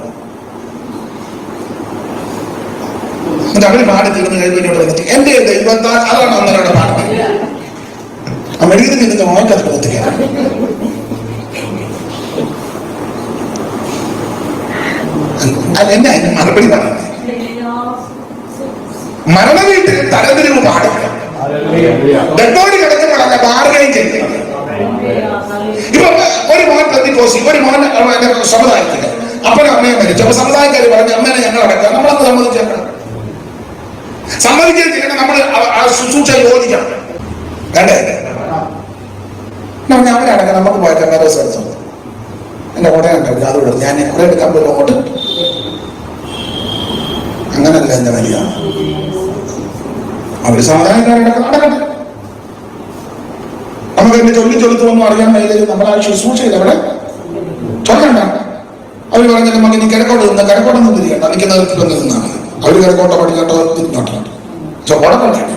എന്നിട്ട് അവര് പാടി തീർന്ന് കഴിയുമ്പോൾ വന്നിട്ട് എന്റെ ദൈവത്താൽ അതാണ് അന്നേരം പാടുന്നത്. ആ മെഴുകുന്ന നിന്റെ മോക്കത് കൊടുത്തുകയാണ്. അതെന്നെ അതിന് മറുപടി പറയുന്നത്. മരണ വീട്ടിൽ തരംതിരിവ് പാടില്ല. ഡെഡ്ബോഡി കിടക്കുമ്പോഴല്ല ബാർഗൈൻ ചെയ്യുന്നത്. ഇപ്പൊ ഒരു മോൻ പെന്തിക്കോസി, ഒരു മോൻ സമുദായത്തിന്റെ അപ്പനും അമ്മയും മരിച്ചു. അപ്പൊ സമുദായക്കാര് പറഞ്ഞു അമ്മേനെ ഞങ്ങൾ അടക്കാം. നമ്മളന്ന് സമ്മതിച്ചേക്കണം. സമ്മതിക്കാൻ ചെയ്യണം. നമ്മൾ ആ ശുശ്രൂഷ യോജിക്കണം. വേണ്ടേ? അവരടക്കം നമുക്ക് പോയിട്ട് വേറെ സ്ഥലത്ത് എന്റെ കോട്ടയം ഉണ്ടാവില്ല. അതുകൊണ്ട് ഞാൻ കുറെ എടുക്കാൻ പോലും അങ്ങോട്ട് അങ്ങനല്ല എന്റെ വലിയ അവര് സമുദായക്കാരടക്കം നടക്കട്ടെ. നമുക്ക് എന്നെ ചൊല്ലിത്തൊന്നും അറിയാൻ വൈകില്ല. നമ്മൾ ആ ശുശ്രൂഷയിൽ അവിടെ ചൊല്ലണ്ട. അവര് പറഞ്ഞാൽ നമുക്ക് നീ കിഴക്കോട്ട് കിഴക്കോട്ടൊന്നും തിരിയണ്ട, നിൽക്കുന്ന നിർത്തിലൊന്ന് നിന്നാണ്. അവര് കിഴക്കോട്ടോ പടിക്കോട്ടോ തിരിഞ്ഞോട്ടോ ചോടക്കൊണ്ടാണ്.